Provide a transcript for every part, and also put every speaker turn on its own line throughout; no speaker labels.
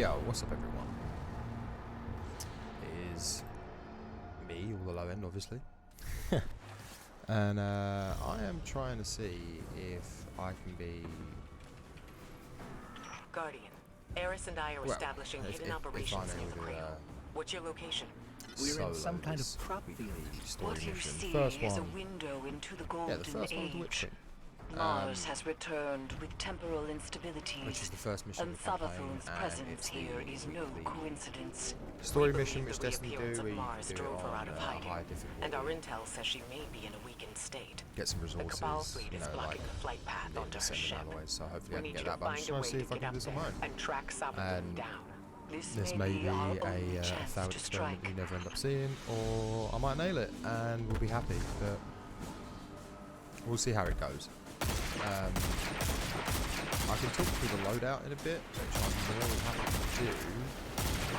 Yo, what's up everyone? It is me, all the low end obviously. And I am trying to see if I can be...
Guardian, Eris and I are establishing hidden operations near the cradle. What's your location?
We're in some kind of prop field.
What you see is a window into the golden age. Mars has returned with temporal instabilities.
Which is the first mission
and Savathun's presence here is no coincidence.
Story mission which Destiny do, we
Mars
do it
drove her
on
out of hiding,
high difficulty.
and our intel says she may be in a weakened state.
Get some
The
resources,
Cabal fleet
you
is
know,
blocking
like
the flight path onto her ship.
so hopefully I
We
can
need
get
you
that,
to
but I'm
find
just
a
trying
way
to see
to
if I
get
can
up
do this on
there
my own.
and track Savathun
And
down.
This may be
our
a
only chance
failed
to
experiment
strike.
we never end up seeing, or I might nail it and we'll be happy, but we'll see how it goes. I can talk through the loadout in a bit, which I'm more than happy to do.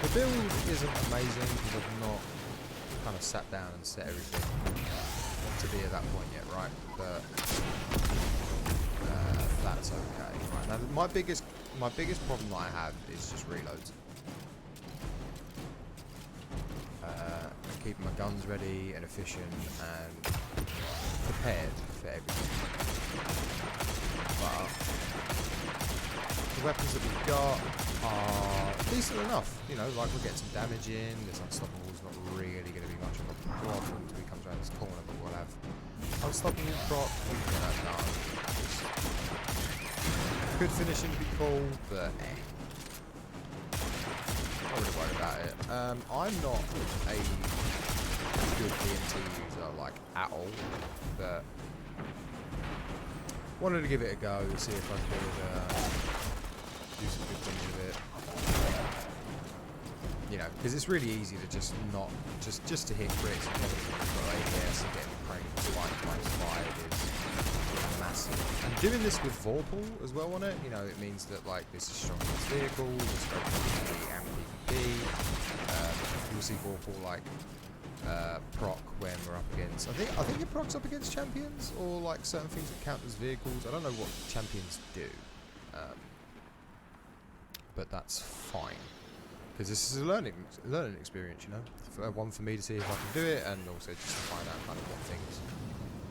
The build isn't amazing because I've not kind of sat down and set everything to be at that point yet, right? But that's okay. Right now, my biggest problem that I have is just reloads. And keeping my guns ready and efficient and prepared for everything. But the weapons that we've got are decent enough, you know, like we'll get some damage in. This Unstoppable is not really going to be much of a problem until he comes around this corner, but we'll have Unstoppable proc, we can get that done. Could finishing be cool, but not really worried about it. I'm not a good DMT user, like, at all, but wanted to give it a go, see if I could do some good things with it. You know, because it's really easy to just not, just to hit crits and get ADS and get praying spike times 5 is massive. And doing this with Vorpal as well on it, you know, it means that like this is strong against vehicles, it's very PvP and PvP. You'll see Vorpal like proc when we're up against. I think it procs up against champions or like certain things that count as vehicles. I don't know what champions do. But that's fine, because this is a learning experience, you know. One for me to see if I can do it, and also just to find out kind of what things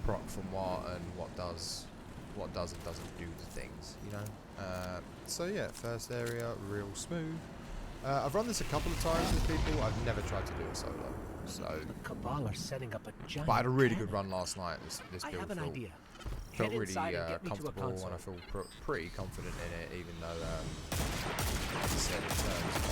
proc from what and what does and doesn't do the things, you know. So yeah, first area real smooth. I've run this a couple of times with people. I've never tried to do it solo. So
The Cabal are setting up a giant
but I had a really
cannon.
good run last night. This
I
build
have an idea.
felt
Head
really
inside and get me to a
comfortable,
console.
and I feel pretty confident in it, even though, as I said, in terms of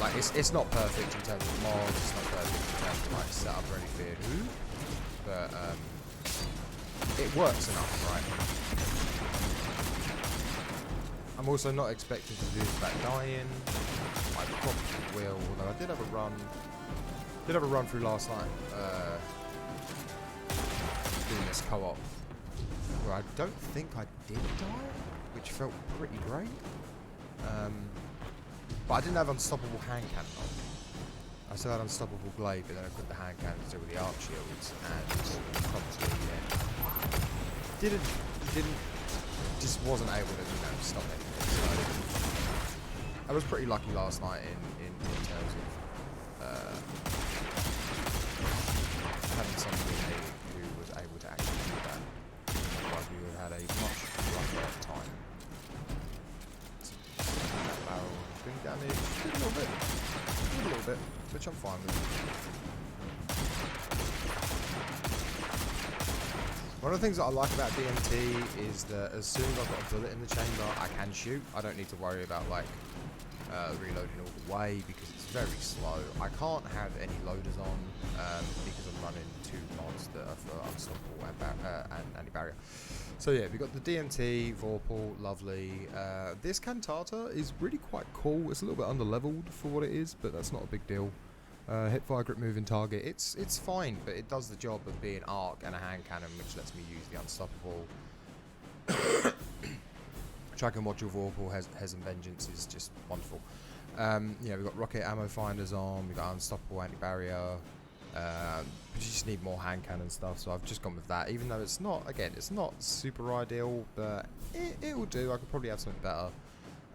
like it's not perfect in terms of mods, it's not perfect in terms of like setup or anything, but it works enough, right? I'm also not expecting to do that dying. I probably will, although I did have a run through last night. Doing this co-op where I don't think I did die, which felt pretty great. But I didn't have Unstoppable hand cannon on. I still had Unstoppable blade, but then I put the hand cannon to do with the arc shields, and probably just wasn't able to, you know, stop it. So I was pretty lucky last night in terms of having somebody who was able to actually do that. Otherwise we would have had a much rougher time. That barrel doing damage a little bit, which I'm fine with. One of the things that I like about DMT is that as soon as I've got a bullet in the chamber, I can shoot. I don't need to worry about like reloading all the way because it's very slow. I can't have any loaders on because I'm running 2 mods that are for Unstoppable and Anti-Barrier. So yeah, we've got the DMT, Vorpal, lovely. This Cantata is really quite cool. It's a little bit under-leveled for what it is, but that's not a big deal. Hip fire grip moving target, it's fine, but it does the job of being arc and a hand cannon, which lets me use the Unstoppable. Tracker module Vorpal has and Vengeance is just wonderful. Yeah, we've got rocket ammo finders on, we've got Unstoppable anti-barrier. We just need more hand cannon stuff, so I've just gone with that, even though it's not, again, it's not super ideal, but it will do. I could probably have something better.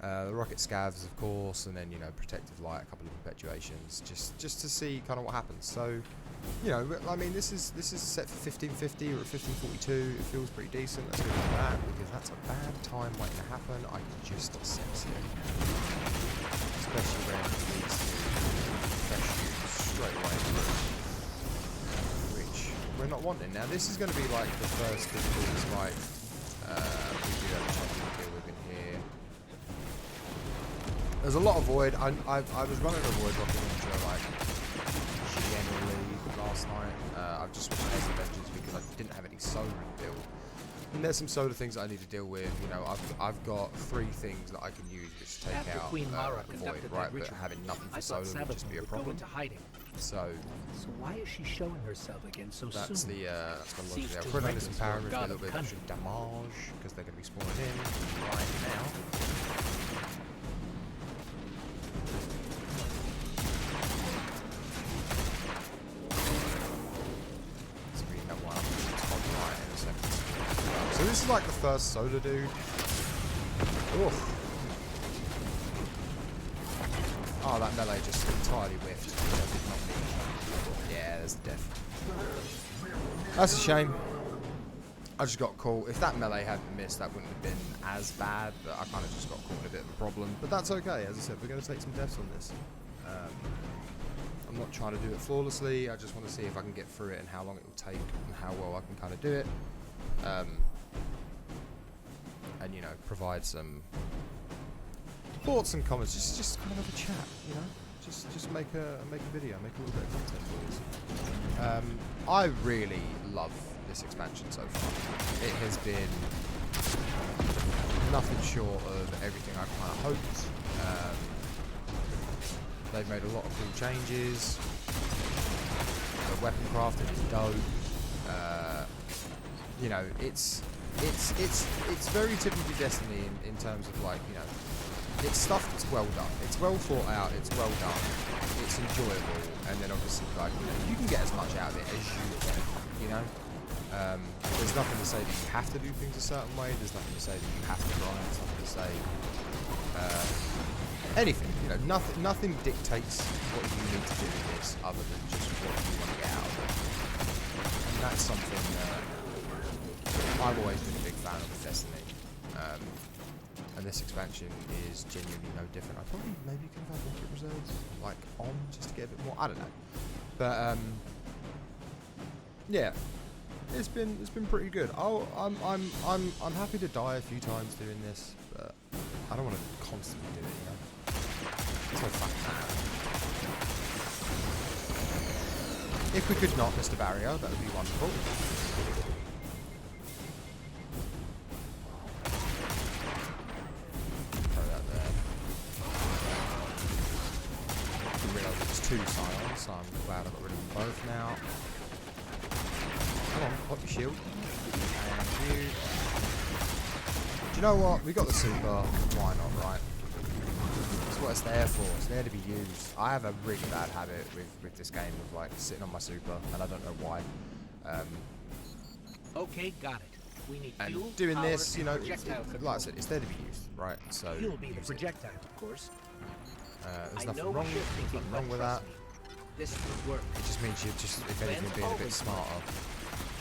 The rocket scavs, of course, and then, you know, protective light, a couple of perpetuations, just to see kind of what happens. So, you know, I mean, this is set for 1550 or 1542. It feels pretty decent. Let's go with that, because that's a bad time waiting to happen. I can just sense it, especially when it leads to fresh shoots straight away through, which we're not wanting. Now, this is going to be like the first difficulty fight we do have a chance to deal with in here. There's a lot of void. I was running a void rocket launcher like generally last night. I've just switched to Ace Adventures because I didn't have any solar in build. And there's some solar things that I need to deal with. You know, I've got 3 things that I can use which take
After
out
Queen Mara
the void,
conducted
right?
that
But
ritual,
having nothing for
I
solar
thought
would just be a
Sabaton would go
problem.
into hiding.
So
So why is she showing herself again so
that's
soon?
that's the logic
Seems
there.
too
Put in
reckless
some
for
power
a
moves, a
god
little
of
bit of extra
cunning.
damage because they're going to be spawning in right now. So this is like the first solar dude. Oof. Oh, that melee just entirely whiffed. That did not mean. Yeah, there's the death. That's a shame. I just got caught. If that melee hadn't missed, that wouldn't have been as bad. But I kind of just got caught in a bit of a problem. But that's okay. As I said, we're going to take some deaths on this. I'm not trying to do it flawlessly. I just want to see if I can get through it and how long it will take and how well I can kind of do it. And, you know, provide some thoughts and comments. Just kind of have a chat, you know. Just make a video, make a little bit of content for you. I really love this expansion so far. It has been nothing short of everything I kind of hoped. They've made a lot of cool changes. The weapon crafting is dope. You know, it's very typically Destiny in terms of, like, you know, it's stuff that's well done. It's well thought out. It's well done. It's enjoyable, and then obviously, like, you know, you can get as much out of it as you can. You know, there's nothing to say that you have to do things a certain way. There's nothing to say that you have to grind. There's nothing to say anything. You know, nothing dictates what you need to do in this, other than just what you want to get out of it. And that's something I've always been a big fan of with Destiny. And this expansion is genuinely no different. I probably maybe could have had rocket reserves like on just to get a bit more. I don't know, but yeah, it's been pretty good. I'm happy to die a few times doing this, but I don't want to constantly do it. You know, it's no fun. If we could not, Mr. Barrier, that would be wonderful. Two Scions, so I'm glad I got rid of them both now. Come on, pop your shield. And you. Do you know what? We got the super. Why not, right? That's what it's there for. It's there to be used. I have a really bad habit with this game of, like, sitting on my super, and I don't know why.
Okay, got it. We need
and
fuel,
doing
power,
this, you know, like I said,
control.
it's there to be used, right? So
You'll be the projectile, of course.
there's nothing wrong with that.
This would work.
It just means you're just, if anything, being a bit smarter.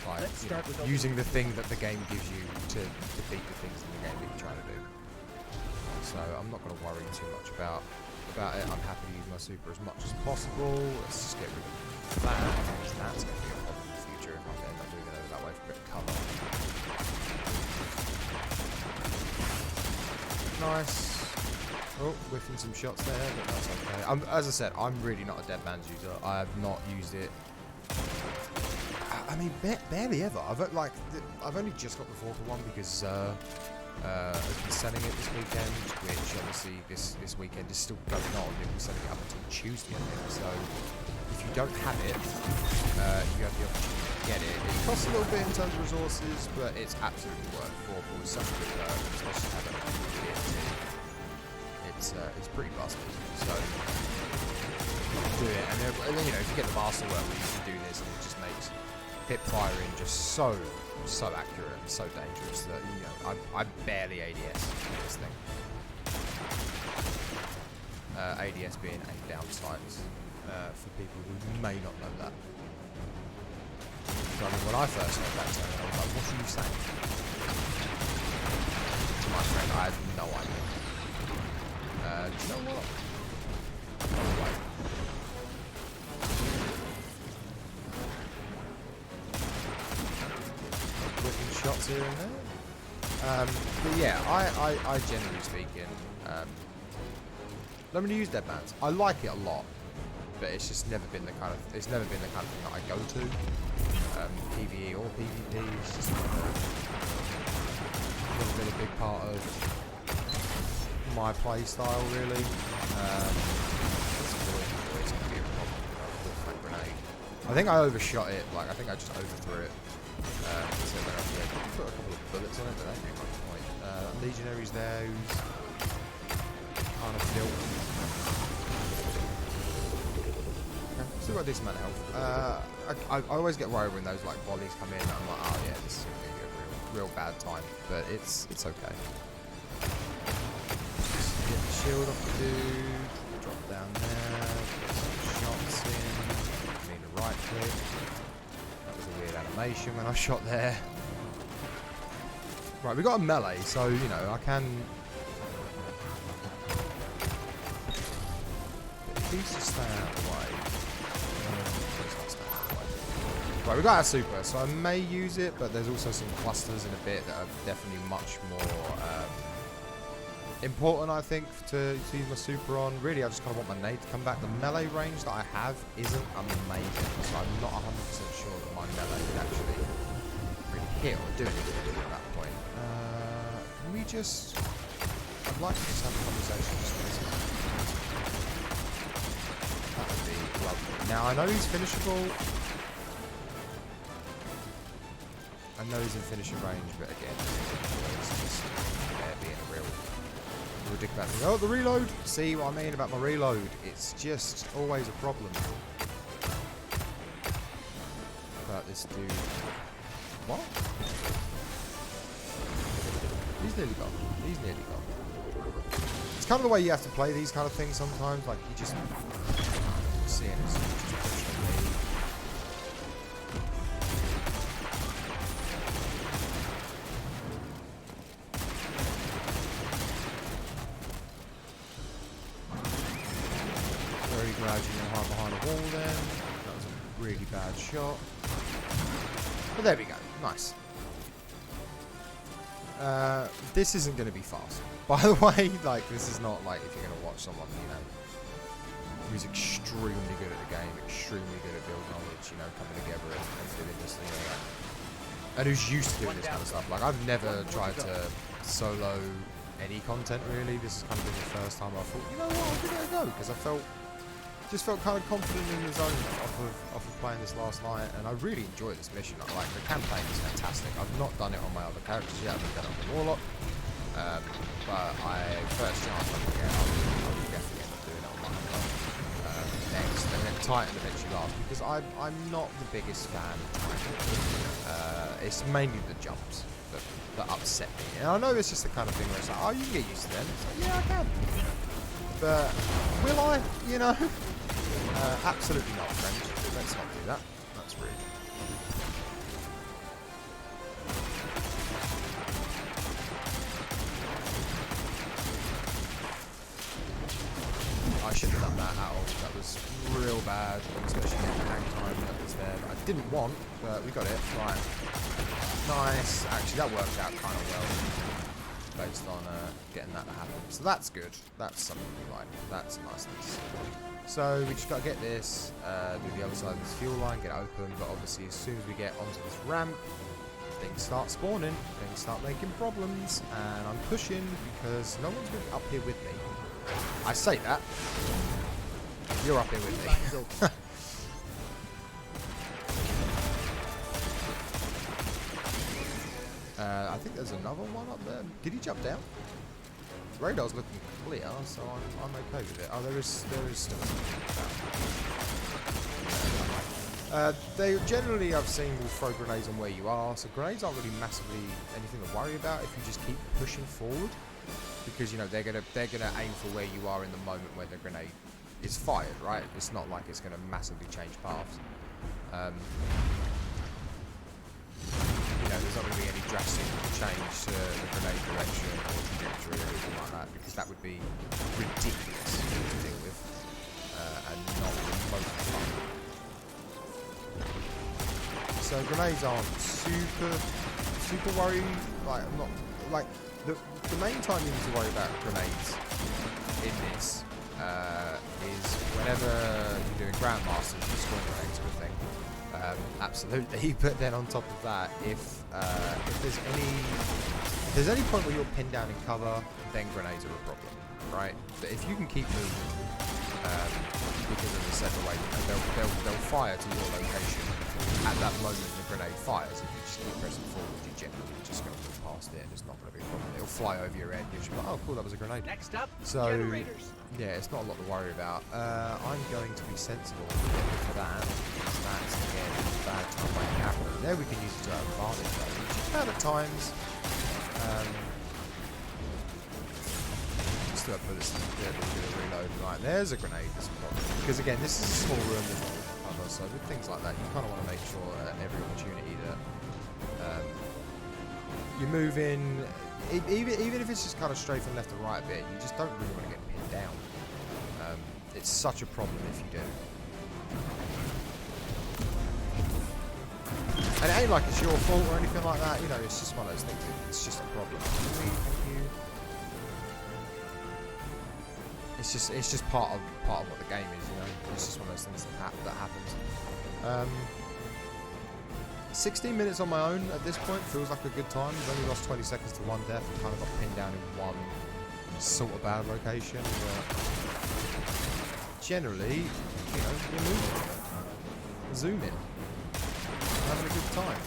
Like,
Let's start with
using the thing that the game gives you to defeat the things in the game that you're trying to do. So I'm not going to worry too much about it. I'm happy to use my super as much as possible. Let's just get rid of that, because that's going to be a problem in the future if I end up moving over that way for a bit of cover. Nice. Oh, whiffing some shots there, but that's okay. As I said, I'm really not a Dead Man's user. I have not used it. I mean, barely ever. I've only just got the 4-for-1 because has been selling it this weekend, which obviously this weekend is still going on. They've been selling it up until Tuesday, I think. So if you don't have it, you have the opportunity to get it. It costs a little bit in terms of resources, but it's absolutely worth it for such a good perk, especially having it on TNT. It's pretty busted, so do it. And then, you know, if you get the master work, you can do this, and it just makes hip firing just so accurate and so dangerous that, you know, I barely ADS this thing. ADS being aimed down sights, for people who may not know that. So, I mean, when I first heard that term, I was like, what are you saying? To my friend, I had no idea. Do you know what? Oh, wait. Whipping shots here and there. But yeah, I generally speaking, I'm gonna use dead bands. I like it a lot, but it's just never been the kind of thing that I go to. PvE or PvP is just never been a big part of my play style, really. I think I overshot it. Like, I think I just overthrew it. So then I put a couple of bullets on it, but that ain't much point. Legionaries there who's kind of built. Okay, still got a decent amount of health. I always get worried when those like volleys come in. And I'm like, oh yeah, this is gonna be a real bad time. But it's okay. Just get the shield off the dude. Drop down there. Get some shots in. I need a right click. That was a weird animation when I shot there. Right, we got a melee, so you know I can. But if he's just staying out of the way. Right, we got our super, so I may use it, but there's also some clusters in a bit that are definitely much more important, I think, to use my super on. Really, I just kind of want my nade to come back. The melee range that I have isn't amazing, so I'm not 100% sure that my melee would actually really hit or do anything at that point. Can we just... I'd like to just have a conversation just with this guy. That would be lovely. Now, I know he's finishable. I know he's in finishing range, but again, it's just being a real ridiculous thing. Oh, the reload! See what I mean about my reload? It's just always a problem. But this dude... What? He's nearly gone. He's nearly gone. It's kind of the way you have to play these kind of things sometimes. Like, you just... Seeing it, just push on me. Very gradually and hard behind the wall then. That was a really bad shot. But there we go. Nice. This isn't going to be fast. By the way, like, this is not like if you're going to watch someone, you know, who's extremely good at the game, extremely good at build knowledge, you know, coming together and doing this thing like that. And who's used to doing this kind of stuff. Like, I've never tried to solo any content, really. This has kind of been the first time I thought, you know what, I'll give it a go. Because I just felt kind of confident in the zone off of playing this last night, and I really enjoyed this mission. Like, the campaign is fantastic. I've not done it on my other characters yet. I've done it on the Warlock, but first chance I can get, I'll definitely end up doing it on my other next, and then Titan eventually last, because I'm not the biggest fan of Titan. It's mainly the jumps that upset me, and I know it's just the kind of thing where it's like, oh, you can get used to them. It's like, yeah, I can. But will I? You know? Absolutely not, friend. Let's not do that. That's rude. I shouldn't have done that at all. That was real bad, especially in the hang time that was there. That I didn't want, but we got it. Right. Nice. Actually, that worked out kind of well. Based on getting that to happen. So that's good. That's something we like. That's niceness. So we just got to get this, do the other side of this fuel line, get it open, but obviously as soon as we get onto this ramp, things start spawning, things start making problems, and I'm pushing because no one's really up here with me. I say that. You're up here with me. I think there's another one up there. Did he jump down? The radar's looking clear, so I'm okay with it. Oh, there is still something. They generally, I've seen, will throw grenades on where you are, so grenades aren't really massively anything to worry about if you just keep pushing forward. because you know they're gonna aim for where you are in the moment where the grenade is fired, right? It's not like it's gonna massively change paths. You know, there's not going to be any drastic change to the grenade direction or trajectory or anything like that, because that would be ridiculous to deal with and not remotely fun. So grenades aren't super worried. Like, I'm not like the main time you need to worry about grenades in this is whenever you're doing Grandmasters, destroying grenades, good thing. Absolutely, but then on top of that, if there's any point where you're pinned down in cover, then grenades are a problem, right? But if you can keep moving, because of the set away, they'll fire to your location at that moment the grenade fires. If you just keep pressing forward, you're generally just going to move past it, and it's not going to be a problem. It'll fly over your head, you'll just be like, oh cool, that was a grenade.
Next up,
so
generators.
Yeah, it's not a lot to worry about. I'm going to be sensible for that. That's again bad time might happen. There we can use it to our advantage though, which is bad at times. Still have bullets to do a reload. Right, there's a grenade. That's a problem. Because again, this is a small room with cover, so with things like that, you kind of want to make sure at every opportunity that you're moving. Even if it's just kind of straight from left to right a bit, you just don't really want to get pinned down. It's such a problem if you do. And it ain't like it's your fault or anything like that, you know, it's just one of those things, it's just a problem. Thank you. It's just part of what the game is, you know. It's just one of those things that happens. 16 minutes on my own at this point feels like a good time. I've only lost 20 seconds to one death and kind of got pinned down in one sort of bad location. But generally, you know, you're moving, zooming, having a good time.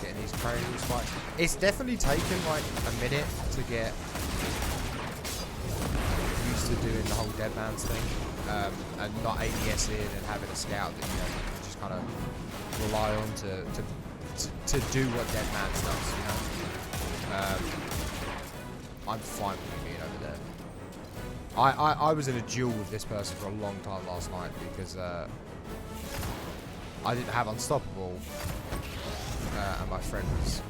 Getting these crazy spikes. It's definitely taken like a minute to get used to doing the whole dead man's thing, and not ADS in and having a scout that you know you can just kind of rely on to do what dead man's does. You know, I'm fine with being over there. I was in a duel with this person for a long time last night because I didn't have Unstoppable, and my friend was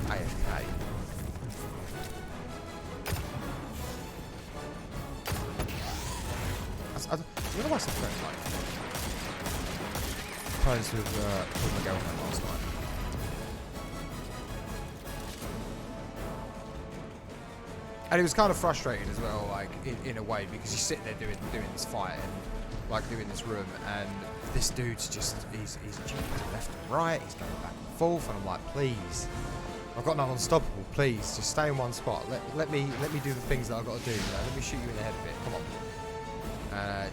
AFK. I don't know why I said friend, like friends with my girlfriend last night. And it was kind of frustrating as well, like in a way, because you're sitting there doing this fight and like doing this room, and this dude's just he's jumping left and right, he's going back and forth, and I'm like, please, I've got no Unstoppable, please, just stay in one spot. Let me do the things that I've got to do. You know? Let me shoot you in the head a bit. Come on.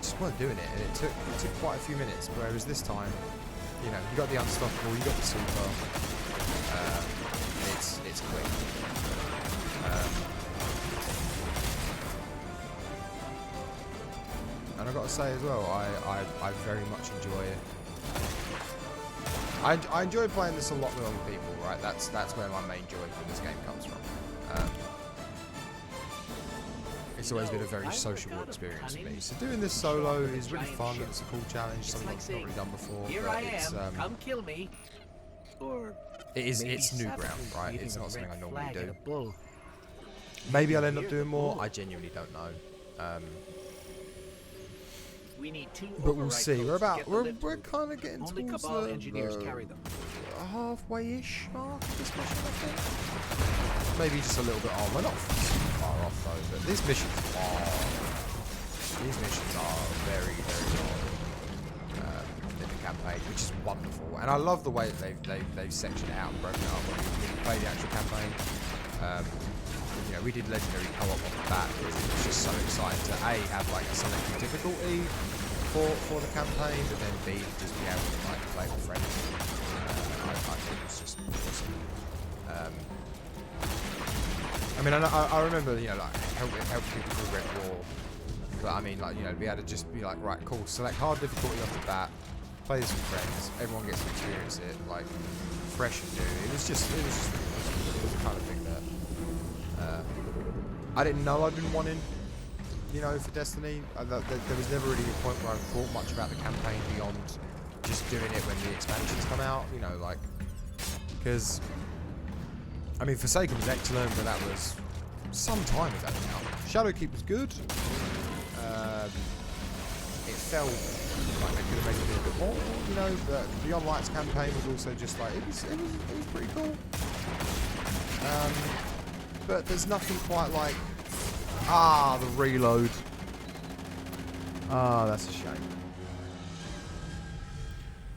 Just weren't doing it, and it took quite a few minutes. Whereas this time, you know, you got the Unstoppable, you got the super. It's quick. And I've got to say as well, I very much enjoy it. I enjoy playing this a lot with other people, right? That's where my main joy from this game comes from. It's always been a very sociable experience for me. So doing this solo is really fun. It's a cool challenge, something I've not really done before.
Here
but
I
it's,
am. Come kill me. Or
it's new ground, right? It's not something I normally do.
Bull.
Maybe I'll end up doing more. I genuinely don't know.
We need two
but we'll
override
see.
codes
We're kind of getting
Only
towards
Cabal engineers carry them.
halfway-ish mark of this mission, I think. Maybe just a little bit on. We're not far off though, but these missions are very, very long in the campaign, which is wonderful. And I love the way that they've sectioned it out and broken it up when we play the actual campaign. You know, we did legendary co-op off the bat because it was just so exciting to A, have like a selected difficulty for the campaign, but then B, just be able to like play with friends. I think it's just awesome. I mean, I remember, you know, like helping people through Red War, but I mean, like, you know, we had to just be like, right, cool, select hard difficulty off the bat, play this with friends. Everyone gets to experience it, like, fresh and new. It was just really awesome. It was the kind of thing that I didn't know I'd been wanting, you know, for Destiny. There was never really a point where I thought much about the campaign beyond just doing it when the expansions come out, you know, like, because, I mean, Forsaken was excellent, but that was some time ago now. Shadowkeep was good. It felt like they could have made it a bit more, you know, but the Beyond Lights campaign was also just like, it was pretty cool. But there's nothing quite like, the reload. That's a shame.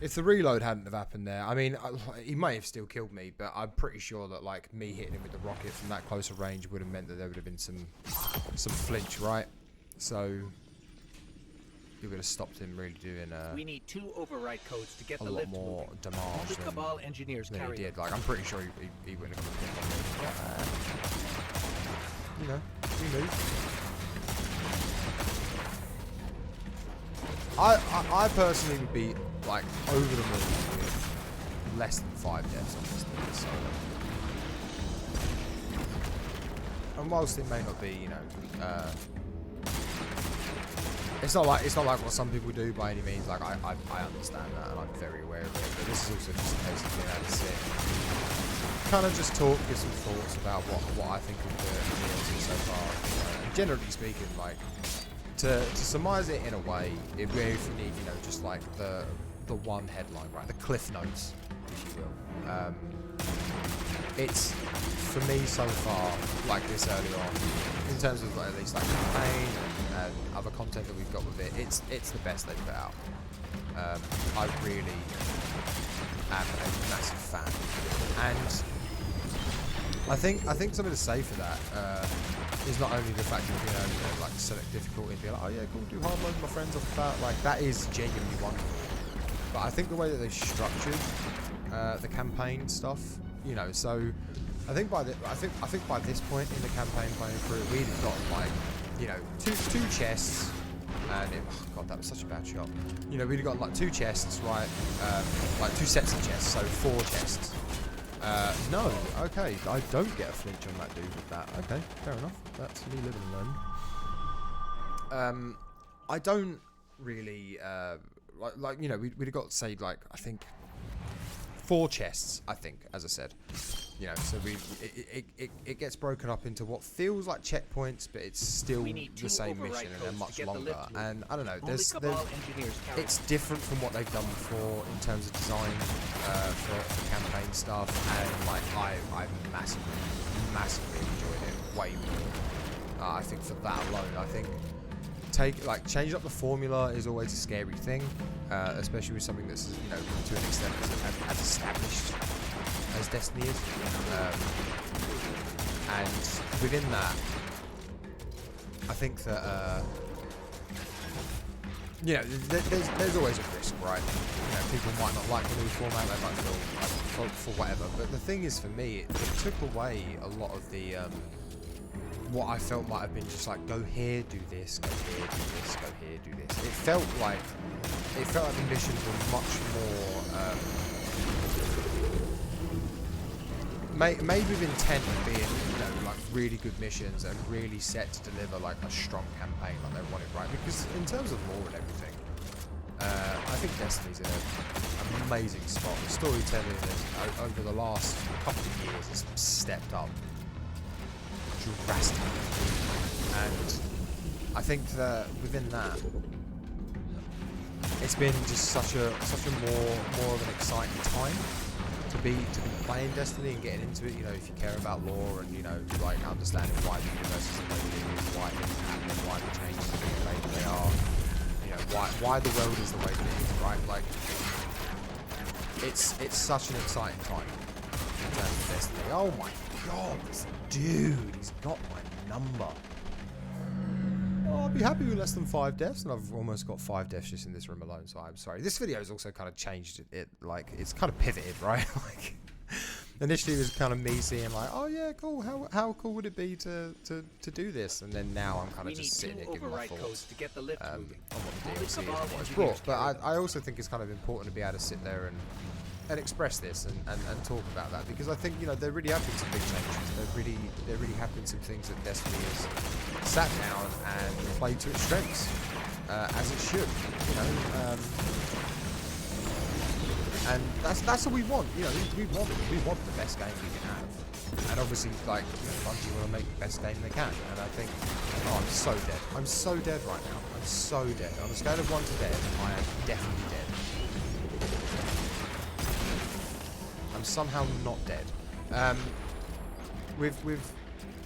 If the reload hadn't have happened there, I mean, he may have still killed me, but I'm pretty sure that, like, me hitting him with the rocket from that closer range would have meant that there would have been some flinch, right? So it would have stopped him really doing
we need 2 override codes to get
a
the
lot
lift
more
moving.
damage
The Cabal engineers
than
carry
he did.
them.
Like, I'm pretty sure he wouldn't have come in. You know, we move. I personally would be, like, over the moon with less than 5 deaths on this thing, so. And whilst it may not be, you know, it's not like what some people do by any means. Like, I understand that, and I'm very aware of it. But this is also just a case of being able to sit, kind of just talk, give some thoughts about what I think of the DLC so far. And generally speaking, like, to surmise it in a way, if you need, you know, just like the one headline, right, the cliff notes, if you will. It's, for me so far, like this early on, in terms of at least like campaign and other content that we've got with it, it's the best they've put out. I really am a massive fan, and I think something to say for that is not only the fact that, you know, like select difficulty and be like, oh yeah, cool, do hard mode with my friends off the bat, like that is genuinely wonderful. But I think the way that they've structured the campaign stuff, you know, so I think by this point in the campaign playing through it, we'd have got like, you know, two chests, and oh god, that was such a bad shot. You know, we'd have got like 2 chests, right? Like 2 sets of chests, so 4 chests. No, okay, I don't get a flinch on that dude with that. Okay, fair enough. That's me living and learning. I don't really like you know, we'd have got, say, like, I think 4 chests, I think, as I said. You know, so it gets broken up into what feels like checkpoints, but it's still the same mission and they're much longer. And I don't know, it's different from what they've done before in terms of design for campaign stuff, and like I massively enjoyed it way more. I think for that alone, I think changing up the formula is always a scary thing, especially with something that's, you know, to an extent as established as Destiny is. And within that, I think that you know, there's always a risk, right? You know, people might not like the new format, they might feel like for whatever. But the thing is, for me, it took away a lot of the what I felt might have been just like, go here, do this, go here, do this, go here, do this. It felt like the missions were much more made with intent of being, you know, like really good missions and really set to deliver like a strong campaign like they wanted, right? Because in terms of lore and everything, I think Destiny's in an amazing spot. The storytelling is, over the last couple of years, has stepped up drastically, and I think that within that, it's been just such a more of an exciting time to be playing Destiny and getting into it. You know, if you care about lore and, you know, like understanding why the universe is the way it is, why things happen, why the changes are the way that they are, you know, why the world is the way that it is, right? Like, it's such an exciting time in terms of Destiny. Oh my god, this dude, he's got my number. Oh, I'd be happy with less than 5 deaths, and I've almost got 5 deaths just in this room alone, so I'm sorry. This video has also kind of changed it, like, it's kind of pivoted, right? Like, initially it was kind of me seeing like, oh yeah, cool. How cool would it be to do this? And then now I'm kind of just sitting here giving my thoughts
to get the lift
on
moving.
what the DLC is and what it's brought. But I also think it's kind of important to be able to sit there and express this and talk about that, because I think, you know, there really have been some big changes. There really have been some things that Destiny has sat down and played to its strengths, as it should, you know. And that's what we want, you know. We want the best game we can have, and obviously, like, you know, Bungie want to make the best game they can. And I think, oh, I'm so dead. I'm so dead right now. I'm so dead. On a scale of 1 to dead, I am definitely dead. I'm somehow not dead. With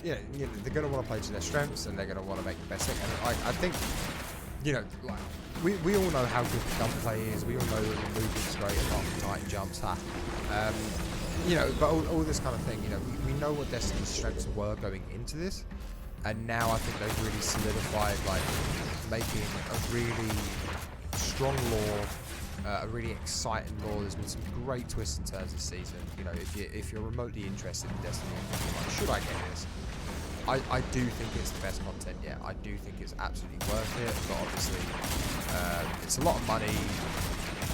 you know, they're going to want to play to their strengths, and they're going to want to make the best thing. And I think, you know, like, we all know how good the gunplay is. We all know that the movement's great, apart from tight jumps. You know, but all this kind of thing. You know, we know what Destiny's strengths were going into this, and now I think they've really solidified, like, making a really strong lore. A really exciting lore. There's been some great twists and turns this season. You know, if you're remotely interested in Destiny, like, should I get this? I do think it's the best content yet. I do think it's absolutely worth it. But obviously, it's a lot of money.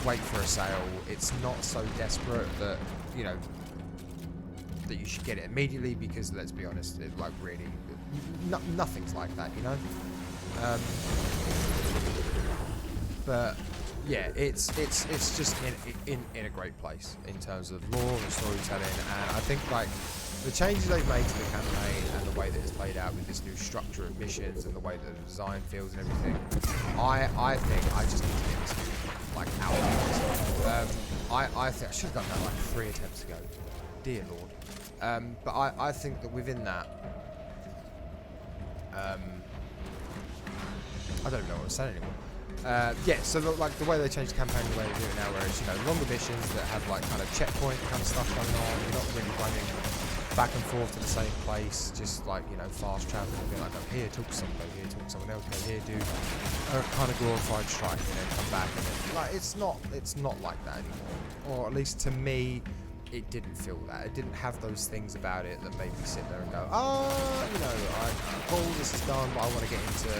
Wait for a sale. It's not so desperate that, you know, that you should get it immediately, because let's be honest, it, like, really, nothing's like that, you know. But yeah, it's just in a great place in terms of lore and storytelling, and I think, like, the changes they've made to the campaign and the way that it's played out with this new structure of missions and the way that the design feels and everything, I think I just need to get this game, like, out of it. I think I should have done that like 3 attempts ago. Dear Lord. But I think that within that, I don't even know what to say anymore. Yeah, so like the way they changed the campaign, the way they do it now, where it's, you know, longer missions that have, like, kind of checkpoint kind of stuff going on. You're not really running back and forth to the same place, just, like, you know, fast traveling and be like, oh, here, talk to someone, go here, talk to someone else, go here, do a kind of glorified strike, and then come back, and then, like, it's not like that anymore. Or at least to me, it didn't feel that. It didn't have those things about it that made me sit there and go, oh, you know, cool, this is done, but I want to get into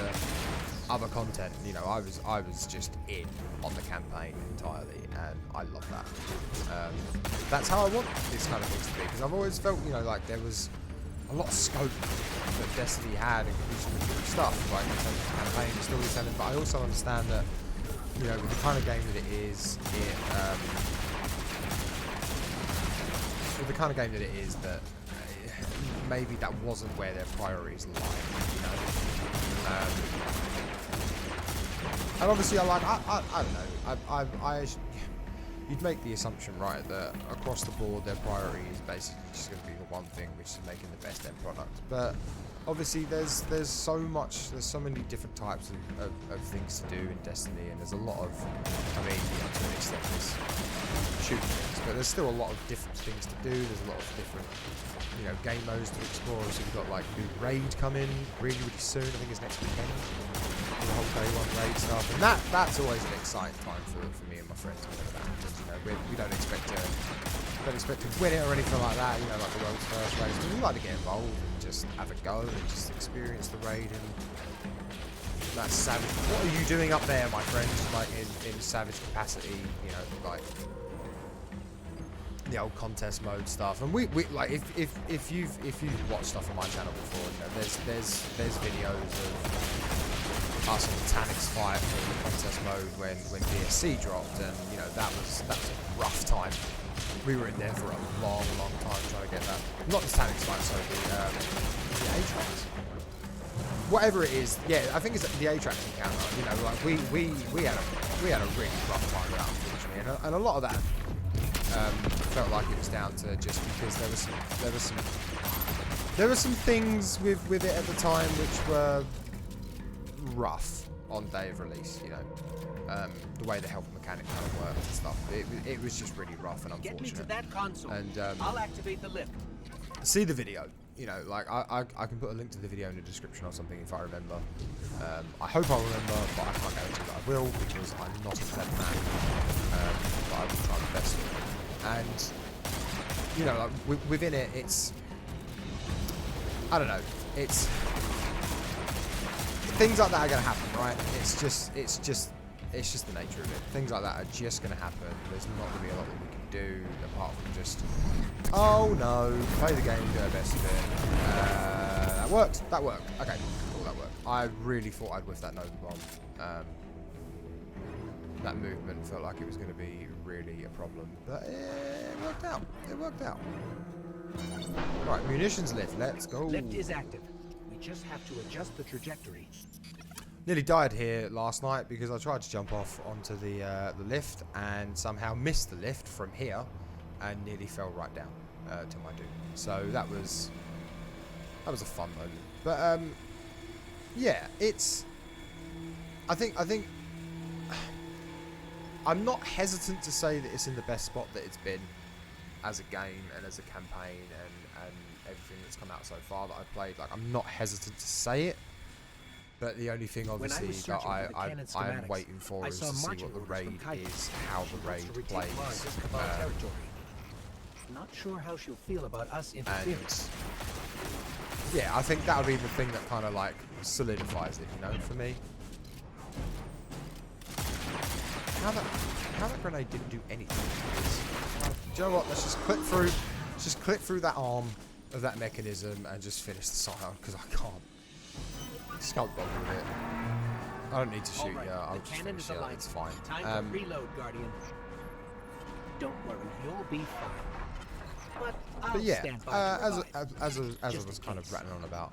other content. You know, I was just in on the campaign entirely, and I love that. That's how I want these kind of things to be, because I've always felt, you know, like there was a lot of scope that Destiny had and could do some really good stuff, like in terms of campaign and storytelling. But I also understand that, you know, with the kind of game that it is, with the kind of game that it is, that maybe that wasn't where their priorities lie, you know. And obviously, I don't know. You'd make the assumption, right, that across the board their priority is basically just going to be the one thing, which is making the best end product. But obviously, there's so many different types of things to do in Destiny, and there's a lot of, I mean, you know, to an extent, there's shooting things, but there's still a lot of different things to do. There's a lot of different, you know, game modes to explore. So you've got, like, new raid coming really soon. I think it's next weekend. The whole day one raid stuff, and that's always an exciting time for me and my friends. You know, we don't expect to win it or anything like that. You know, like the world's first race. But we like to get involved and just have a go and just experience the raid and that savage. What are you doing up there, my friends? Like in savage capacity. You know, like the old contest mode stuff. And we like if you've watched stuff on my channel before, you know, there's videos of us and Tanix fight for the contest mode when DSC dropped, and, you know, that was a rough time. We were in there for a long time trying to get that. Not the Tanix fight, sorry, the Atrax. Whatever it is, yeah, I think it's the Atrax encounter. You know, like we had a really rough time with that, unfortunately, and a lot of that felt like it was down to just because there were some things with it at the time which were rough on day of release, you know, the way the health mechanic kind of worked and stuff. It was just really rough and unfortunate.
Get me to that console, and I'll activate the lift.
See the video, you know, like I can put a link to the video in the description or something if I remember. I hope I'll remember, but I can't guarantee that I will, because I'm not a clever man. But I will try my best. And you know, like within it, it's, I don't know, it's things like that are gonna happen, right? It's just the nature of it. Things like that are just gonna happen. There's not gonna be a lot that we can do apart from just, oh no, play the game, do our best of it. That worked. That worked. Okay, cool, that worked. I really thought I'd whiff that Nova Bomb. That movement felt like it was going to be really a problem, but it worked out. It worked out. Right, munitions lift. Let's go.
Lift is active. We just have to adjust the trajectory.
Nearly died here last night because I tried to jump off onto the lift and somehow missed the lift from here and nearly fell right down to my doom. So that was a fun moment. But yeah, it's. I think. I'm not hesitant to say that it's in the best spot that it's been as a game and as a campaign and everything that's come out so far that I've played. Like, I'm not hesitant to say it, but the only thing obviously that I'm waiting for is to see what the raid is, how the raid plays.
Not sure how she'll feel about us interfering.
Yeah, I think that'll be the thing that kind of like solidifies it, you know, for me. How that grenade didn't do anything. Do you know what? Let's just clip through that arm of that mechanism and just finish the silo because I can't. Just can't bother with it. I don't need to shoot.
Right.
Yeah, I'll just finish it. It's fine.
Time to reload, Guardian. Don't worry, you'll be fine. But
yeah,
stand by
as I was kind of rattling on about,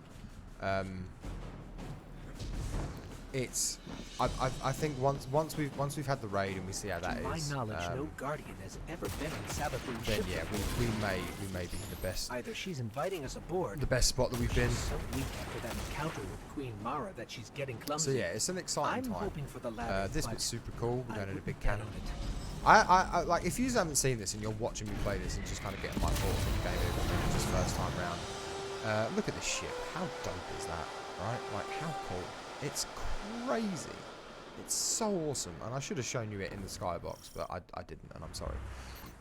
it's. I think once we've had the raid and we see how that is.
To my knowledge, no Guardian has ever been on Savathun's
then
ship.
yeah, we may be in the best.
Either she's inviting us aboard.
The best spot that we've been.
So weak after that encounter with Queen Mara that she's getting clumsy.
So yeah, it's an exciting time.
I'm hoping for the latter.
This bit's super cool. We're going in a big cannon.
I
I like, if you haven't seen this and you're watching me play this and just kind of getting my thoughts on the game, even just first time round. Look at this ship. How dope is that, right? Like, how cool. It's crazy. It's so awesome. And I should have shown you it in the skybox, but I didn't, and I'm sorry.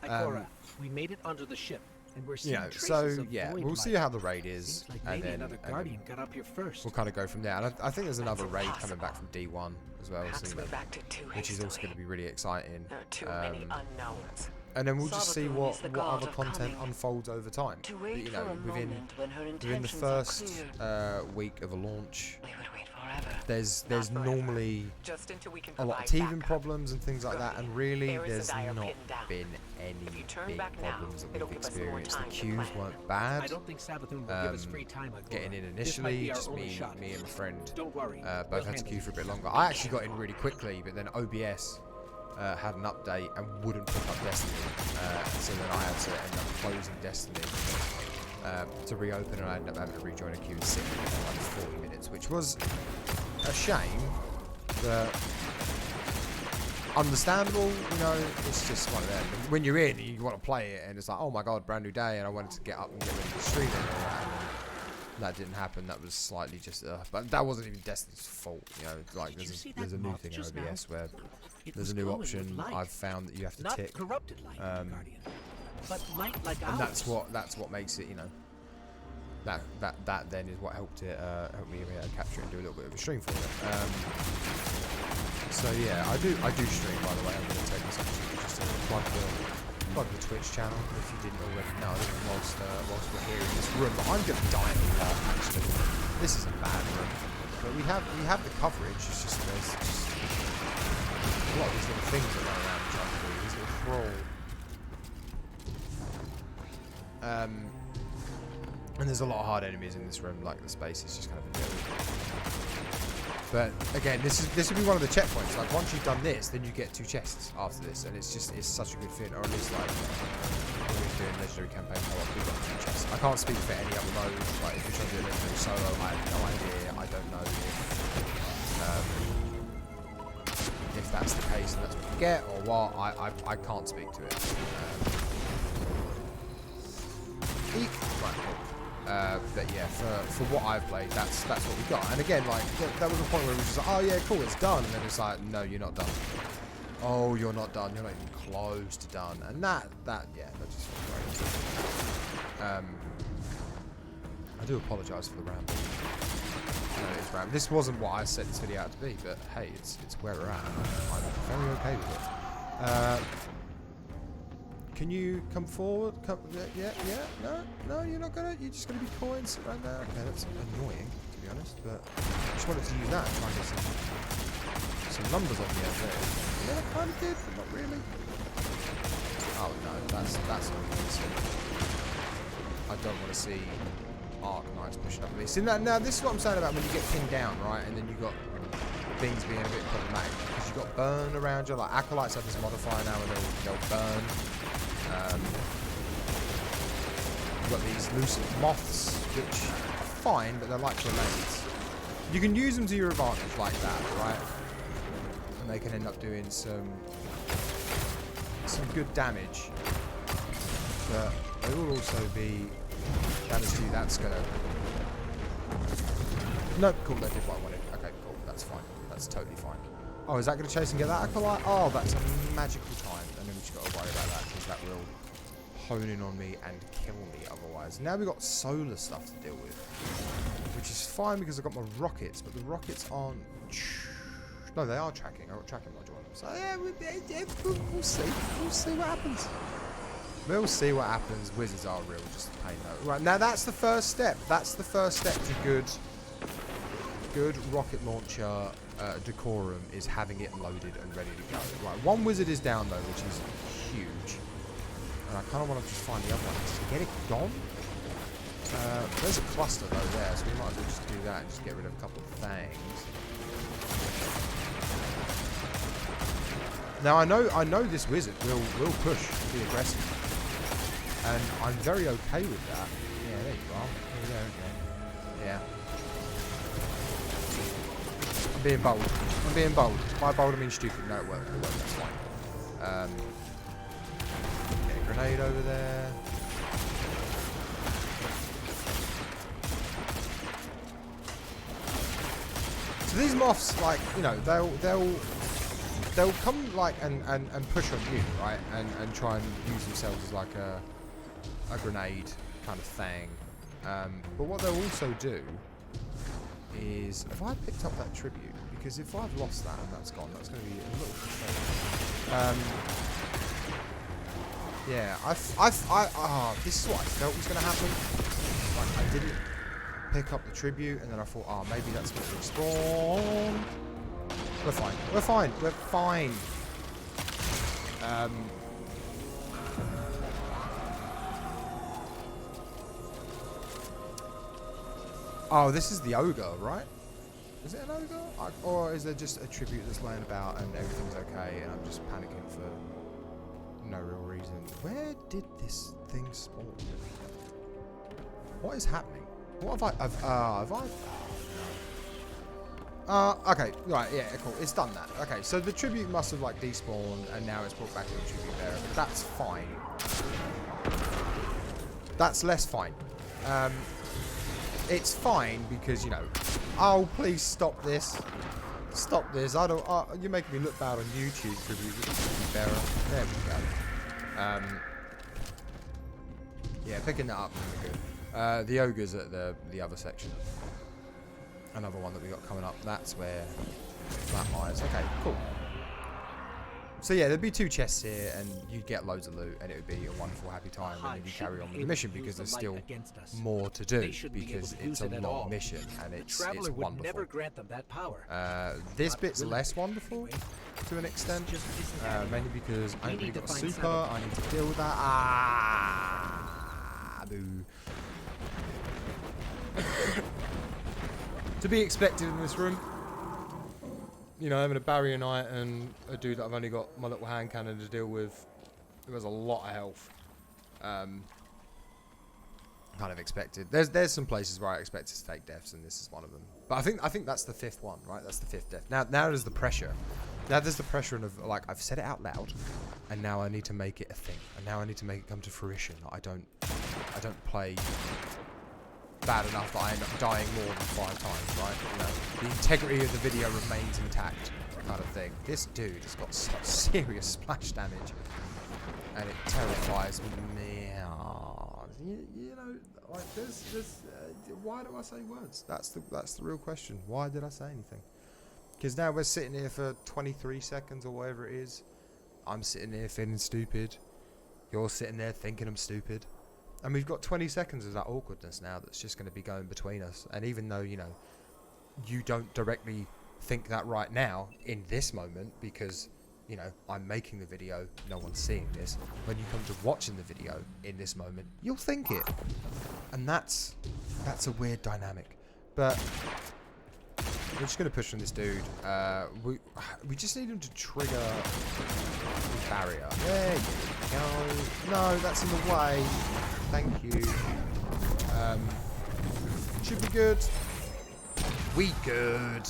Ikora, we made it onto the ship, and we're seeing traces
so
of
yeah,
void
we'll see
light.
how the raid is,
Seems like
and
maybe
then
another Guardian got up here first.
we'll kind of go from there. And I think there's another raid coming back from D1 as well,
Perhaps
soon,
we've acted too
which is also
hastily.
going to be really exciting.
There are too many unknowns.
And then we'll just see
Savathun
what
is the
other
god of
content
coming.
unfolds over time.
To wait
You know,
for a
within
moment when her
the
intentions
first
are clear.
week of a launch,
We would wait forever.
there's
Not forever.
normally
Just until we can
a lot of
provide
teething
backup.
problems and things like that, and really
There is a
there's
dire
not
pin down.
been
If
any
you turn
big
back now,
problems that
it'll
we've
give us more
experienced. The
time to
queues
plan.
weren't
I
bad.
don't think Savathun will give us free time. Ikora.
Getting in
This might
initially,
be our
just
only
me
shot.
and my friend
Don't worry.
both
we'll
had to
handle
queue
it.
for a bit longer. I actually got in really quickly, but then OBS had an update and wouldn't pick up Destiny, so then I had to end up closing Destiny to reopen, and I ended up having to rejoin a queue and sit in for like 40 minutes, which was a shame, but understandable. You know, it's just one of them. When you're in, you want to play it, and it's like, oh my god, brand new day, and I wanted to get up and get ready to stream it and all that, and that didn't happen. That was slightly just, but that wasn't even Destiny's fault. You know, like there's a new thing in OBS where there's a new option I've found that you have to
Not
tick,
corrupted light, Guardian, but light like
and
ours.
that's what makes it, you know. That then is what helped me capture it and do a little bit of a stream for it. So yeah, I do stream, by the way. I'm going to take this opportunity just to plug the Twitch channel if you didn't already know. Whilst we're here in this room, but I'm going to die in a lot. Actually, this is a bad room, but we have the coverage. It's just there's just a lot of these little things that run around and jump through. These little crawl. And there's a lot of hard enemies in this room. Like, the space is just kind of a little. But again, this would be one of the checkpoints. Like, once you've done this, then you get 2 chests after this, and it's such a good feeling. Or at least like when we're doing legendary campaign co-op, we've got 2 chests. I can't speak for any other modes. Like, if you're trying to do a legendary solo, I have no idea. I don't know if that's the case and that's what you get or what. I can't speak to it. Right, cool. But yeah, for what I've played, that's what we got. And again, like that was a point where it was just like, oh yeah, cool, it's done. And then it's like, no, you're not done. Oh, you're not done. You're not even close to done. And that just felt great. I do apologise for the ramble. It's ramble. This wasn't what I set this video out to be, but hey, it's where we're at. I'm very okay with it. Can you come forward? Yeah. No, you're not gonna. You're just gonna be coy and sit right there. Okay, that's annoying, to be honest. But I just wanted to use that and try and get some numbers on the end there. Yeah, I kind of did, but not really. Oh no, that's not what I see. I don't want to see Arc Knights pushing up at me. See, now this is what I'm saying about when you get pinned down, right? And then you've got things being a bit problematic because you've got burn around you. Like Acolytes have this modifier now where they'll burn. You've got these lucid moths, which are fine, but they're like grenades. You can use them to your advantage like that, right? And they can end up doing some good damage. But they will also be damage to you. That's gonna... No, cool, that did what I wanted. Okay, cool, that's fine. That's totally fine. Oh, is that going to chase and get that Acolyte? Oh, that's a magical time. And then we just got to worry about that because that will hone in on me and kill me otherwise. Now we've got solar stuff to deal with, which is fine because I've got my rockets, but the rockets aren't... No, they are tracking. I've got a tracking module on them. So yeah, we'll see. We'll see what happens. We'll see what happens. Wizards are real, just a pain though. Right, now that's the first step. That's the first step to good rocket launcher decorum, is having it loaded and ready to go. Right, one wizard is down though, which is huge. And I kind of want to just find the other one just to get it gone. There's a cluster though there, so we might as well just do that and just get rid of a couple of things. Now I know this wizard will push, be aggressive, and I'm very okay with that. Yeah, there you are. Yeah, okay. Yeah. I'm being bold. I'm being bold. By bold I mean stupid. No, it worked. It worked. That's fine. Get a grenade over there. So these moths, like, you know, they'll come like and push on you, right? And try and use themselves as like a grenade kind of thing. But what they'll also do is, if I picked up that tribute, because if I've lost that and that's gone, that's going to be a little frustrating. Yeah, this is what I felt was going to happen. Like, I didn't pick up the tribute, and then I thought, oh, maybe that's going to respawn. We're fine. We're fine. We're fine. Oh, this is the ogre, right? Is it an ogre? Or is there just a tribute that's laying about and everything's okay and I'm just panicking for no real reason? Where did this thing spawn? What is happening? What have I... okay, right, yeah, cool. It's done that. Okay, so the tribute must have, like, despawned and now it's brought back to the tribute bearer. That's fine. That's less fine. It's fine because, you know... Oh, please stop this. Stop this. I don't... you're making me look bad on YouTube, tribute bearer. There we go. Yeah, picking that up. Good. The ogre's at the other section. Another one that we got coming up. That's where that lies. Okay, cool. So yeah, there'd be 2 chests here, and you'd get loads of loot, and it would be a wonderful, happy time, and then you carry on with the mission because there's still more to do because it's a long mission, and it's wonderful.
Never grant them that power.
This bit's less wonderful to an extent, mainly because I ain't really got a super. I need to deal with that. Boo. To be expected in this room. You know, having a barrier knight and a dude that I've only got my little hand cannon to deal with, who has a lot of health. Kind of expected. There's some places where I expected to take deaths, and this is one of them. But I think that's the 5th one, right? That's the 5th death. Now there's the pressure. Now there's the pressure of, like, I've said it out loud, and now I need to make it a thing, and now I need to make it come to fruition. I don't play bad enough that I end up dying more than 5 times, right? You know, the integrity of the video remains intact, kind of thing. This dude has got such serious splash damage, and it terrifies me. Oh, You know, like why do I say words? That's the real question. Why did I say anything? Because now we're sitting here for 23 seconds or whatever it is. I'm sitting here feeling stupid. You're sitting there thinking I'm stupid. And we've got 20 seconds of that awkwardness now that's just going to be going between us. And even though, you know, you don't directly think that right now in this moment because, you know, I'm making the video, no one's seeing this. When you come to watching the video in this moment, you'll think it. And that's a weird dynamic. But we're just going to push from this dude. We just need him to trigger the barrier. There you go. No, that's in the way. Thank you. Should be good. We good.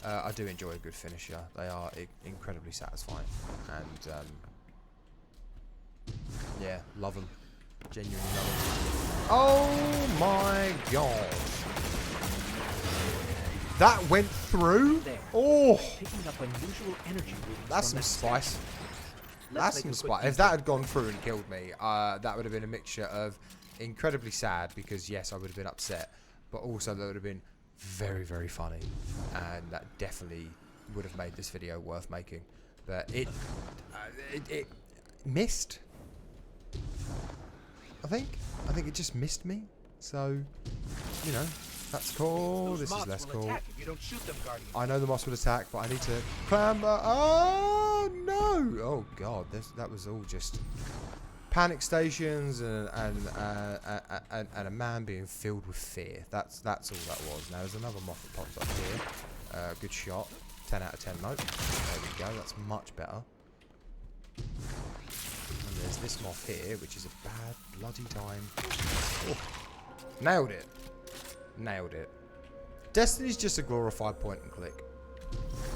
I do enjoy a good finisher. They are incredibly satisfying. And, yeah, love them. Genuinely love them. Oh my god. That went through?
There.
Oh!
Picking up unusual energy readings
That's some
from that
spice.
statue.
That's
Let's
some
make a
spice.
quick
If that had gone through and killed me, that would have been a mixture of incredibly sad because, yes, I would have been upset, but also that would have been very, very funny. And that definitely would have made this video worth making. But it missed. I think it just missed me. So, you know, that's cool. This is less cool.
If you don't shoot them, Guardian.
I know the moss will attack, but I need to clamber. Oh no! Oh god, that was all just panic stations and a man being filled with fear. That's all that was. Now there's another moth that pops up here. Good shot. 10 out of 10 note. There we go. That's much better. And there's this moth here, which is a bad bloody time. Oh, nailed it. Nailed it. Destiny's just a glorified point and click.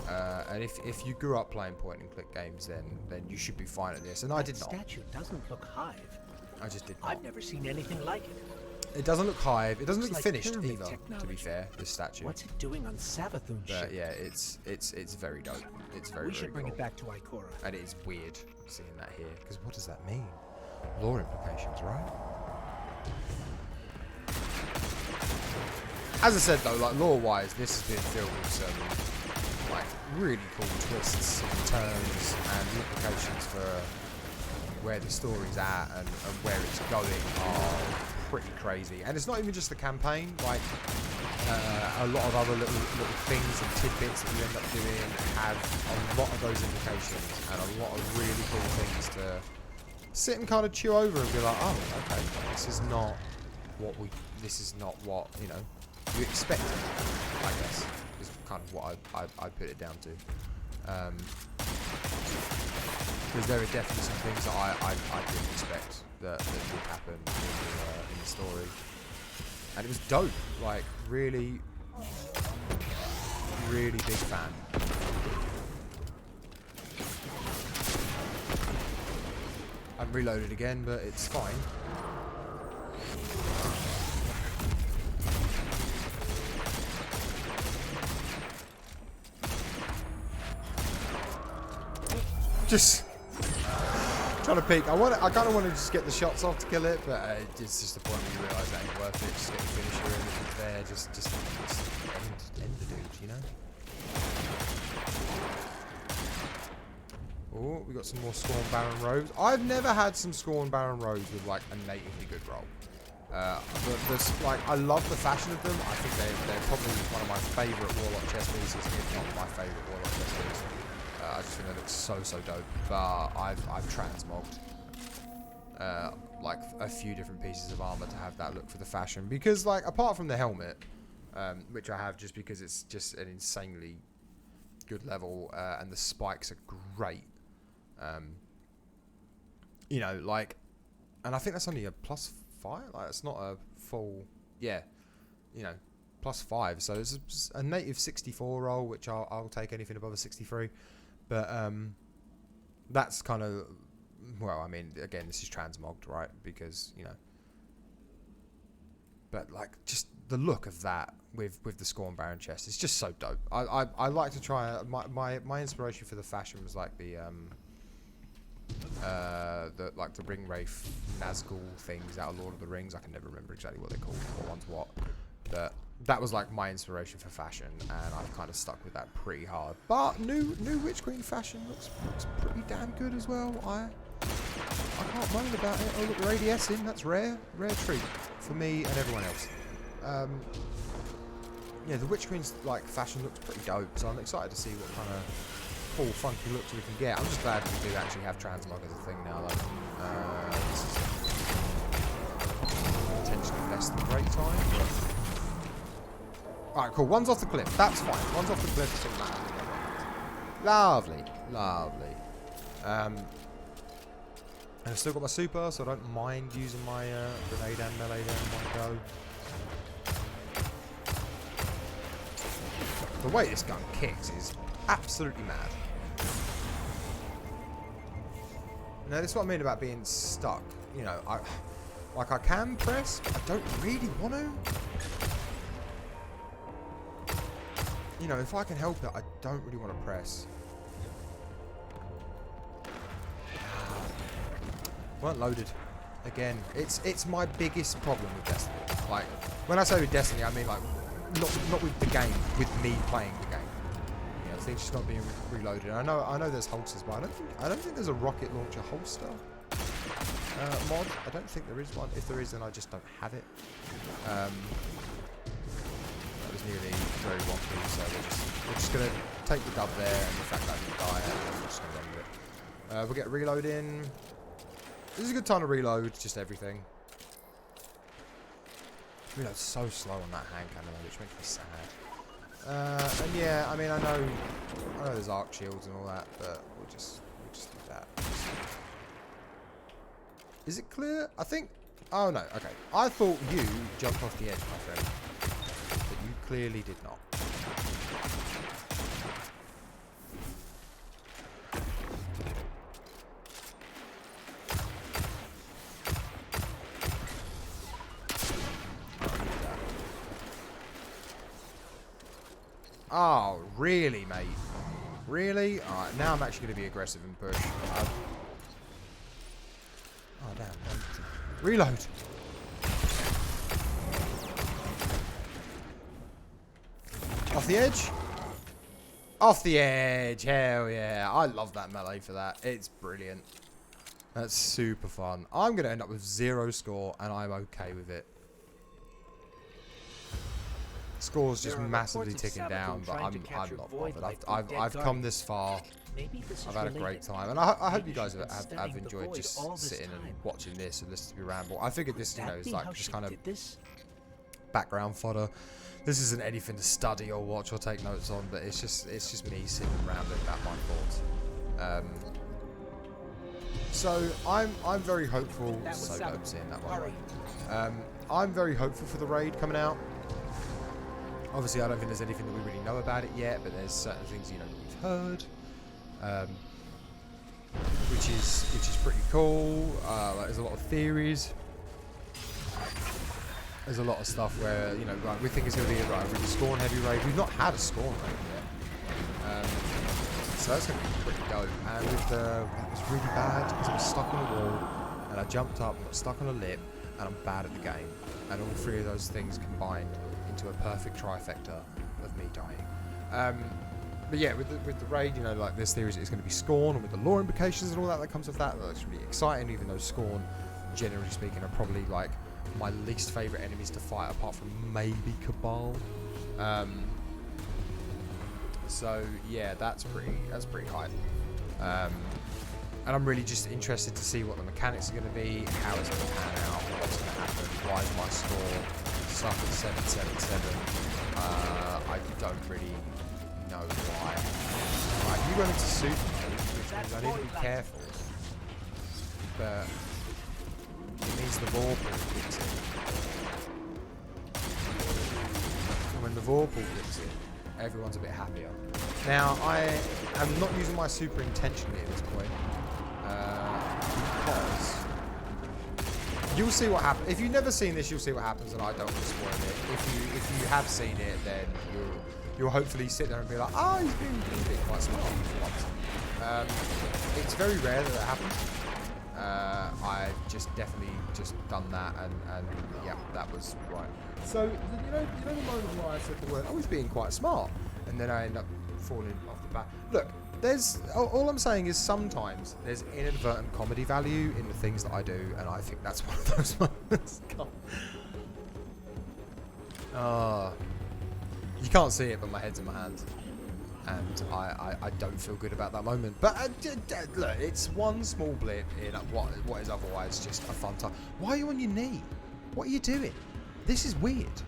And if you grew up playing point and click games, then you should be fine at this. And I did not.
That statue doesn't look Hive.
I just did not.
I've never seen anything like it.
It doesn't look Hive. It doesn't
Looks
look
like
finished
pyramid
either. To be
technology.
fair, this statue.
What's it doing on Savathun
But
ship?
yeah, it's very dope. It's very
We
very
should bring
cool.
it back to Ikora.
And it is weird seeing that here because what does that mean? Lore implications, right? As I said though, like lore-wise, this has been filled with some like really cool twists and turns and the implications for where the story's at and where it's going are pretty crazy. And it's not even just the campaign, like a lot of other little things and tidbits that you end up doing have a lot of those implications and a lot of really cool things to sit and kind of chew over and be like, oh, okay, this is not what, you know, you expected, I guess, is kind of what I put it down to. Because there are definitely some things that I didn't expect that did happen in the story. And it was dope, like really, really big fan. I've reloaded again, but it's fine. Just trying to peek. I kind of want to just get the shots off to kill it, but it's just the point where you realise that ain't worth it. Just get the finisher in if it's there. Just end the dude, you know. Oh, we got some more Scorn Baron robes. I've never had some Scorn Baron robes with like a natively good roll. But like, I love the fashion of them. I think they're probably one of my favourite Warlock chest pieces, if not my favourite Warlock chest piece. I just think they look so dope. But I've transmogged like a few different pieces of armor to have that look for the fashion, because like apart from the helmet, which I have just because it's just an insanely good level, and the spikes are great. You know, like, and I think that's only a +5. Like, it's not a full, yeah, you know, +5. So it's a native 64 roll, which I'll take anything above a 63. But that's kind of, well, I mean, again, this is transmogged, right? Because, you know, but like just the look of that with the Scorn Baron chest, it's just so dope. I like to try my inspiration for the fashion was like the the ring wraith Nazgul things out of Lord of the Rings. I can never remember exactly what they're called, what one's what. But that was like my inspiration for fashion, and I've kind of stuck with that pretty hard. But new Witch Queen fashion looks pretty damn good as well. I can't moan about it. Oh look, Radius in, that's rare treat for me and everyone else. Yeah, the Witch Queen's like fashion looks pretty dope, so I'm excited to see what kind of cool, funky looks we can get. I'm just glad we do actually have translog as a thing now, though. This is potentially less than great time. Alright, cool. One's off the cliff. That's fine. One's off the cliff. It doesn't matter. Lovely. Lovely. I've still got my super, so I don't mind using my grenade and melee there in one go. The way this gun kicks is absolutely mad. Now, this is what I mean about being stuck. You know, I can press, but I don't really want to. You know, if I can help it, I don't really want to press. Weren't loaded. Again, it's my biggest problem with Destiny. Like, when I say with Destiny, I mean like not with the game, with me playing the game. You know, things just not being reloaded. I know there's holsters, but I don't think there's a rocket launcher holster mod. I don't think there is one. If there is, then I just don't have it. That was nearly very wonky, so we're just gonna take the dub there, and the fact that I didn't die, we're just gonna run with it. We'll get a reload in. This is a good time to reload just everything. Reload's so slow on that hand cannon, which makes me sad. And yeah, I mean, I know there's arc shields and all that, but we'll just do that. Is it clear? I think. Oh no. Okay. I thought you jumped off the edge, my friend, but you clearly did not. Oh, really, mate? Really? Alright, now I'm actually going to be aggressive and push. Oh, damn. Reload! Off the edge? Off the edge! Hell yeah. I love that melee for that. It's brilliant. That's super fun. I'm going to end up with 0 score, and I'm okay with it. Score's just massively ticking down, but I'm not bothered. I've come this far. I've had a great time, and I hope you guys have enjoyed just sitting and watching this and listening to me ramble. I figured this, you know, is like just kind of background fodder. This isn't anything to study or watch or take notes on, but it's just me sitting and rambling about my thoughts. So I'm very hopeful. So dope seeing that one. I'm very hopeful for the raid coming out. Obviously, I don't think there's anything that we really know about it yet, but there's certain things, you know, that we've heard, which is pretty cool. Like, there's a lot of theories. There's a lot of stuff where, you know, right, we think it's going to be a really Scorn heavy raid. We've not had a Scorn raid yet, so that's going to be pretty dope. And with that was really bad because I was stuck on a wall, and I jumped up, and got stuck on a lip, and I'm bad at the game. And all three of those things combined into a perfect trifecta of me dying. But yeah, with the raid, you know, like this theory is it's going to be Scorn, and with the lore implications and all that comes with that, that's really exciting. Even though Scorn, generally speaking, are probably like my least favourite enemies to fight, apart from maybe Cabal. So yeah, that's pretty hype. And I'm really just interested to see what the mechanics are going to be, how it's going to pan out, what's going to happen, why is my score stuck at 777. I don't really know why. Right, you went into super mode, which means I need to be careful. But it means the Vorpal kicks in. And when the Vorpal kicks in, everyone's a bit happier. Now, I am not using my super intentionally at this point. Because you'll see what happens. If you've never seen this, you'll see what happens, and I don't want to spoil it. If you have seen it, then you'll hopefully sit there and be like, oh, he's been quite smart for once. It's very rare that happens. I've just definitely just done that, and yeah, that was right. So you know the moment where I said the word, I was being quite smart, and then I end up falling off the back. Look, there's all I'm saying is sometimes there's inadvertent comedy value in the things that I do, and I think that's one of those moments. You can't see it, but my head's in my hands. And I don't feel good about that moment. But look, it's one small blip in what is otherwise just a fun time. Why are you on your knee? What are you doing? This is weird.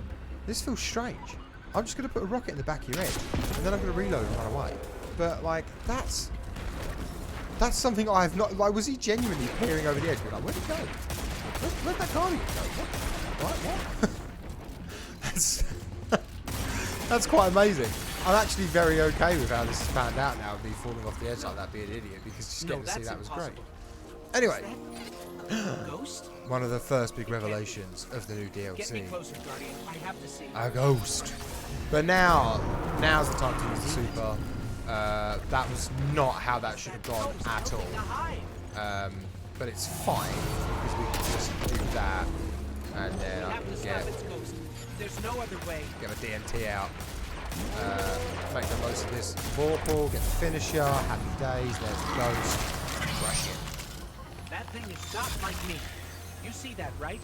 This feels strange. I'm just going to put a rocket in the back of your head, and then I'm going to reload and run away. But, like, that's something I've not... Like, was he genuinely peering over the edge? Like, where'd he go? Where'd that cardigan go? What? That's quite amazing. I'm actually very okay with how this has panned out now, me falling off the edge like that, being an idiot, because just getting to see that was great. Anyway,
Ghost?
one of the first big revelations of the new DLC.
Get me closer, Guardian. I have to see.
A ghost. But now's the time to use the super. That was not how that should have gone at all. But it's fine, because we can just do that, and then I can
There's no other way.
get a DMT out. Make the most of this Vorpal, get the finisher, happy days, there's the ghost, crush it.
That thing is not like me. You see that, right?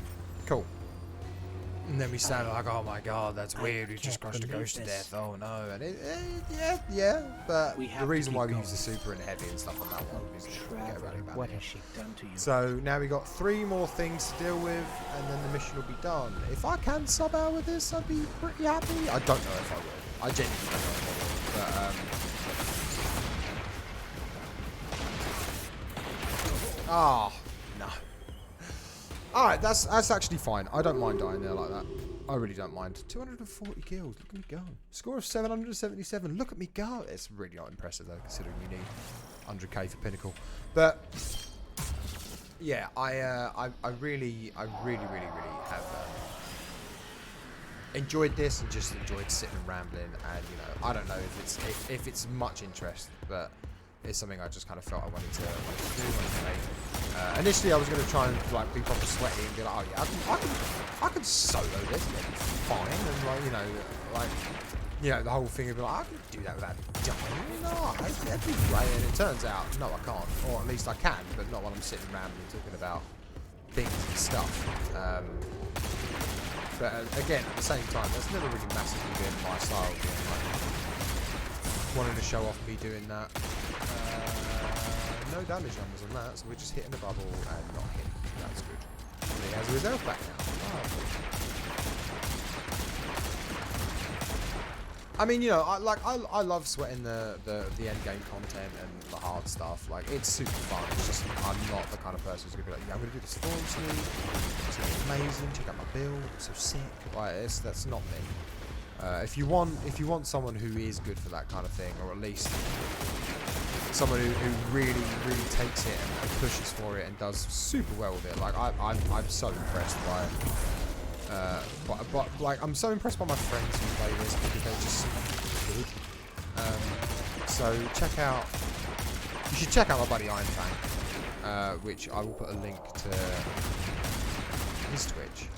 Cool. And then we stand like, oh my god, that's weird, we just crushed a ghost to death, oh no. And yeah, but the reason why we use the super and heavy and stuff on that one is to get ready about
What
it.
has she done to you?
So now we got 3 more things to deal with, and then the mission will be done. If I can sub out with this, I'd be pretty happy. I don't know if I will. I genuinely don't know if I will. But, oh, no. Alright, that's actually fine. I don't mind dying there like that. I really don't mind. 240 kills. Look at me go. Score of 777. Look at me go. It's really not impressive, though, considering you need 100k for Pinnacle. But, yeah, I really have... enjoyed this and just enjoyed sitting and rambling, and you know, I don't know if it's much interest, but it's something I just kind of felt I wanted to do. Initially, I was going to try and like be proper sweaty and be like, oh yeah, I can solo this, and it's fine, and like you know, the whole thing of like, I can do that without dying. No, that'd be great. And it turns out, no, I can't, or at least I can, but not when I'm sitting rambling talking about things and stuff. But again, at the same time, that's never really massively been my style. Like, wanting to show off me doing that. No damage numbers on that, so we're just hitting the bubble and not hitting. That's good. And he has his health back now. I mean, you know, I love sweating the end game content and the hard stuff. Like, it's super fun. It's just I'm not the kind of person who's gonna be like, yeah, I'm gonna do this flawlessly. It's gonna be amazing. Check out my build. It's so sick. Like, that's not me. If you want someone who is good for that kind of thing, or at least someone who really takes it and pushes for it and does super well with it, like I'm so impressed by it. But like I'm so impressed by my friends who play this because they're just super good. So you should check out my buddy Iron Fang, which I will put a link to his Twitch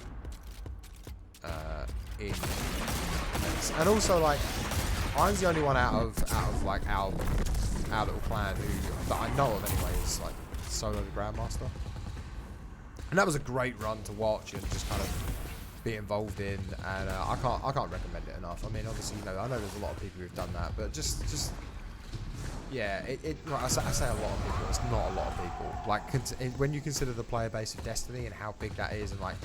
in comments. And also, like, I'm the only one out of like our little clan that I know of anyway is like solo the Grandmaster, and that was a great run to watch and just kind of be involved in, and I can't recommend it enough. I mean, obviously, you know, I know there's a lot of people who've done that, but just yeah, like I say a lot of people. It's not a lot of people. Like when you consider the player base of Destiny and how big that is, and like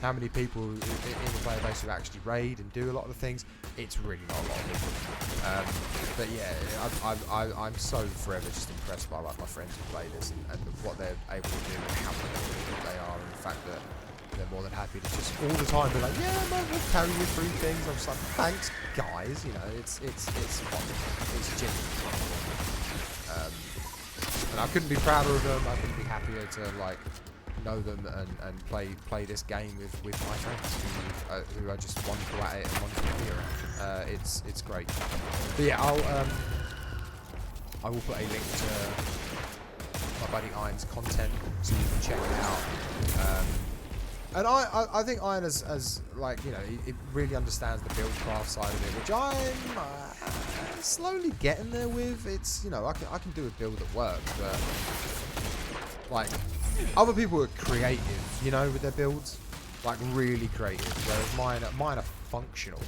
how many people in the player base who actually raid and do a lot of the things, it's really not a lot of people. But yeah, I'm so forever just impressed by like my friends who play this and what they're able to do and how good they are, and the fact that they're more than happy to just all the time be like, yeah, man, we'll carry you through things. I'm just like, thanks, guys. You know, it's fun. It's genuinely fun. And I couldn't be prouder of them. I couldn't be happier to like know them and play this game with my friends who are just wonderful at it and wonderful to be around. It's great. But yeah, I will put a link to my buddy Iron's content so you can check it out. And I think Iron as like, you know, he really understands the build craft side of it, which I'm slowly getting there with. It's, you know, I can do a build that works, but like other people are creative, you know, with their builds, like really creative, whereas mine are functional,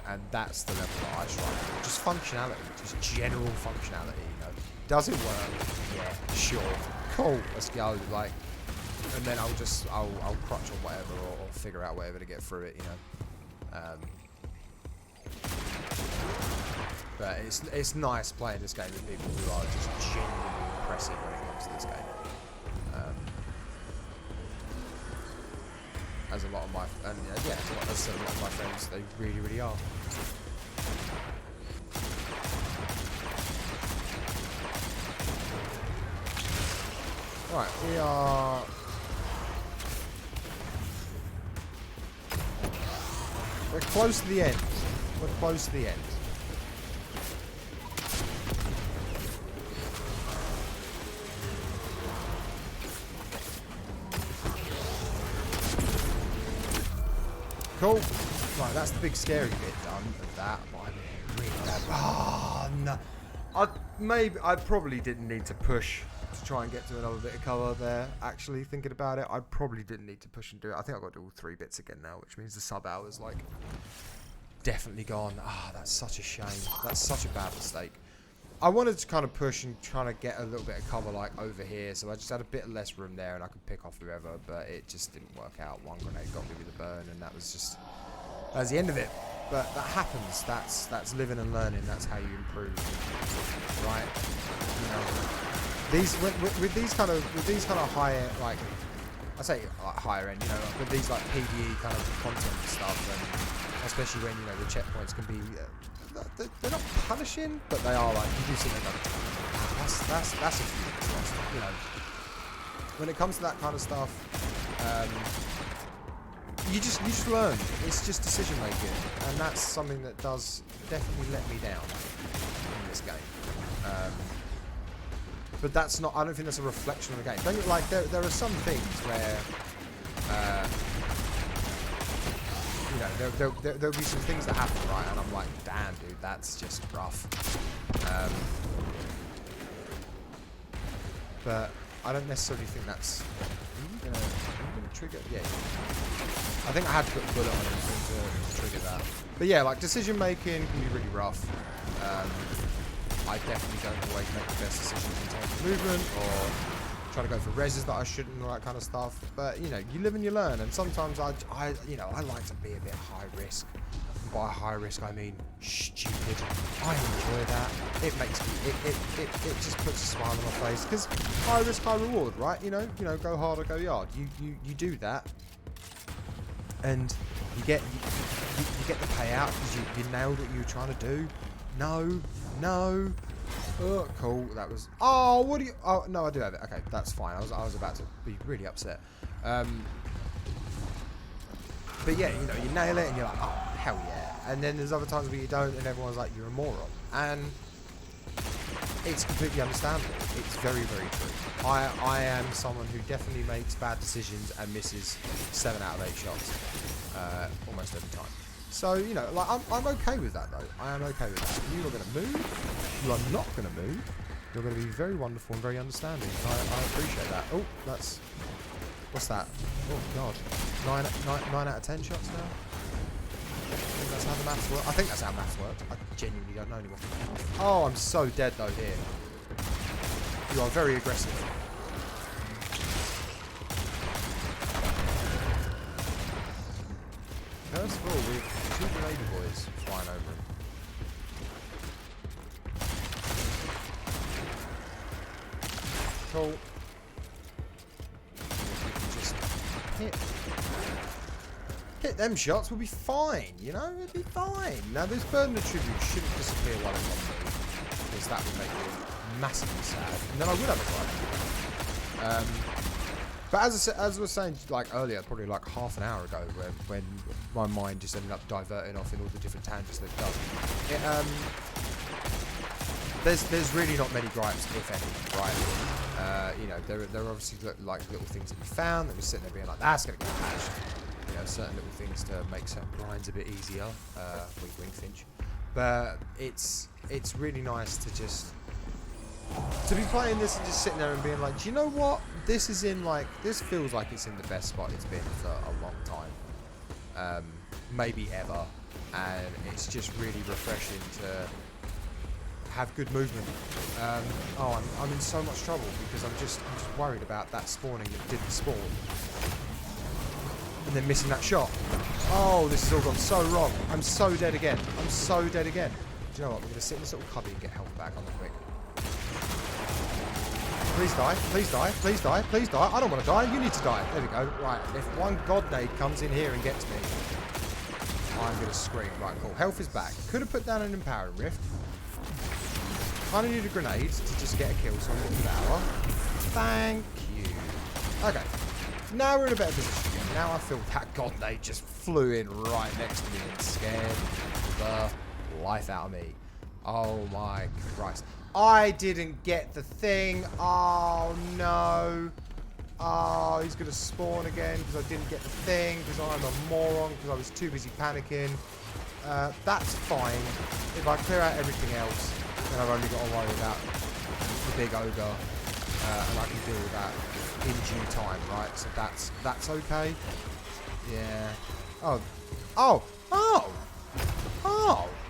and that's the level that I strive for. Just functionality, just general functionality. You know, does it work? Yeah, sure, cool, let's go. Like, and then I'll crutch on whatever or figure out whatever to get through it. You know. But it's nice playing this game with people who are just genuinely impressive when it comes to this game. As a lot of my as a lot of my friends, they really, really are. Right, we're close to the end. We're close to the end. Cool. Right, that's the big scary bit done of that. But I'm really bad. Oh no. I probably didn't need to push to try and get to another bit of cover there. Actually, thinking about it, I probably didn't need to push and do it. I think I've got to do all 3 bits again now, which means the sub hour's like definitely gone. Ah, that's such a shame. That's such a bad mistake. I wanted to kind of push and trying to get a little bit of cover like over here, so I just had a bit less room there and I could pick off whoever, but it just didn't work out. One grenade got me with a burn, and that was the end of it. But that happens. That's living and learning. That's how you improve, right? You know, with these kind of higher, like I say higher end, you know, with these like PvE kind of content and stuff, and especially when, you know, the checkpoints can be. They're not punishing, but they are like, you do see them like, that's a few, you know. When it comes to that kind of stuff, you just learn. It's just decision making, and that's something that does definitely let me down in this game. But that's not. I don't think that's a reflection of the game. Don't you, like there are some things where. You know, there'll be some things that happen, right? And I'm like, damn, dude, that's just rough. But I don't necessarily think that's. Are you gonna trigger? Yeah. I think I had to put a bullet on it to trigger that. But yeah, like decision making can be really rough. I definitely don't always make the best decisions in terms of movement or. Trying to go for reses that I shouldn't and all that kind of stuff, but you know, you live and you learn, and sometimes I like to be a bit high risk. And by high risk I mean stupid. I enjoy that. It makes me it just puts a smile on my face, because high risk, high reward, right? You know, go hard or go yard. You do that, and you get the payout because you nailed what you were trying to do. No. Oh, cool. That was. Oh, what do you? Oh, no, I do have it. Okay, that's fine. I was about to be really upset. But yeah, you know, you nail it and you're like, oh, hell yeah. And then there's other times where you don't, and everyone's like, you're a moron. And it's completely understandable. It's very, very true. I am someone who definitely makes bad decisions and misses 7 out of 8 shots almost every time. So, you know, like I'm okay with that, though. I am okay with that. You are going to move. You are not going to move. You're going to be very wonderful and very understanding. I appreciate that. Oh, that's... What's that? Oh, God. 9 out of 10 shots now? I think that's how the maths work. I think that's how maths works. I genuinely don't know anymore. Oh, I'm so dead, though, here. You are very aggressive. First of all, we've 2 lady boys flying over him. Cool. If we can just hit them shots, we'll be fine, you know? It'll be fine. Now, this burden of tribute shouldn't disappear while it's on me, because that would make me massively sad. And then I would have a fight. But as I was saying, like earlier, probably like half an hour ago, when my mind just ended up diverting off in all the different tangents that it does. there's really not many gripes, if any, right? You know, there are obviously like little things that we found that we're sitting there being like, that's gonna get patched. You know, certain little things to make certain grinds a bit easier. Wink, wink, Finch. But it's really nice to just be playing this and just sitting there and being like, do you know what? This feels like it's in the best spot it's been for a long time, maybe ever, and it's just really refreshing to have good movement. I'm in so much trouble because I'm just worried about that spawning that didn't spawn. And then missing that shot. Oh, this has all gone so wrong. I'm so dead again. I'm so dead again. Do you know what? I'm going to sit in this little cubby and get health back on the quick. Please die. Please die. Please die. Please die. I don't want to die. You need to die. There we go. Right. If one god nade comes in here and gets me, I'm going to scream. Right, cool. Health is back. Could have put down an empowering rift. Kind of need a grenade to just get a kill so I'm getting power. Thank you. Okay. Now we're in a better position again. Now I feel that god nade just flew in right next to me and scared the life out of me. Oh my Christ. I didn't get the thing. Oh no. Oh, he's going to spawn again because I didn't get the thing because I'm a moron because I was too busy panicking. That's fine. If I clear out everything else, then I've only got to worry about the big ogre. And I can deal with that in due time, right? So that's okay. Yeah. Oh,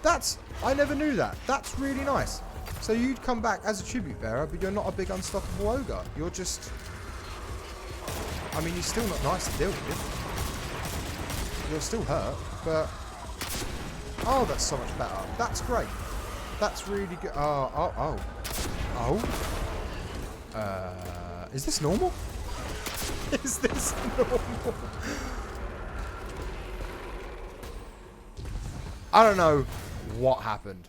that's, I never knew that. That's really nice. So you'd come back as a tribute bearer, but you're not a big unstoppable ogre. You're just, I mean, you're still not nice to deal with. You're still hurt, but, oh, that's so much better. That's great. That's really good. Oh. Is this normal? Is this normal? I don't know what happened.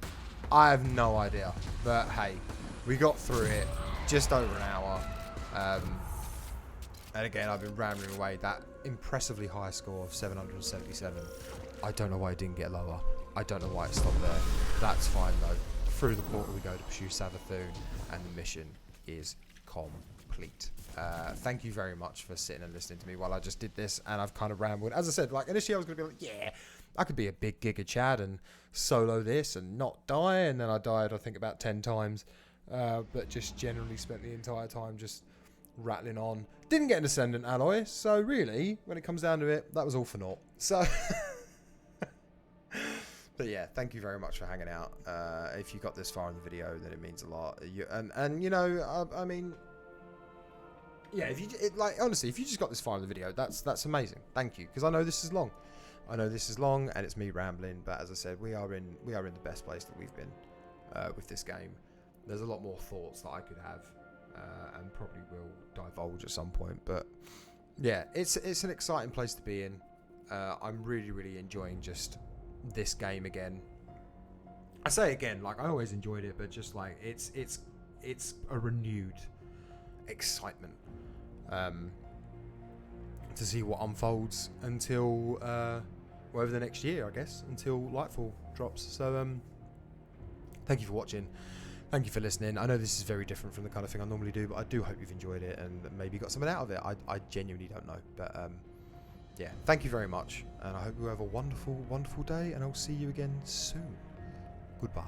I have no idea. But hey, we got through it. Just over an hour. And again, I've been rambling away. That impressively high score of 777. I don't know why it didn't get lower. I don't know why it stopped there. That's fine though. Through the portal we go to pursue Savathun, and the mission is complete. Thank you very much for sitting and listening to me while I just did this, and I've kind of rambled. As I said, like initially I was going to be like, yeah, I could be a big Giga Chad and solo this and not die, and then I died I think about 10 times, but just generally spent the entire time just rattling on. Didn't get an Ascendant alloy, so really, when it comes down to it, that was all for naught. So... But yeah, thank you very much for hanging out. If you got this far in the video, then it means a lot. And you know, I mean, yeah, if you like honestly, if you just got this far in the video, that's amazing. Thank you, because I know this is long. I know this is long, and it's me rambling. But as I said, we are in the best place that we've been with this game. There's a lot more thoughts that I could have, and probably will divulge at some point. But yeah, it's an exciting place to be in. I'm really enjoying just this game again. I say again, like I always enjoyed it, but just like it's a renewed excitement to see what unfolds until over the next year, I guess, until Lightfall drops. So thank you for watching, thank you for listening. I know this is very different from the kind of thing I normally do, but I do hope you've enjoyed it and maybe got something out of it. I genuinely don't know, but yeah, thank you very much, and I hope you have a wonderful day, and I'll see you again soon. Goodbye.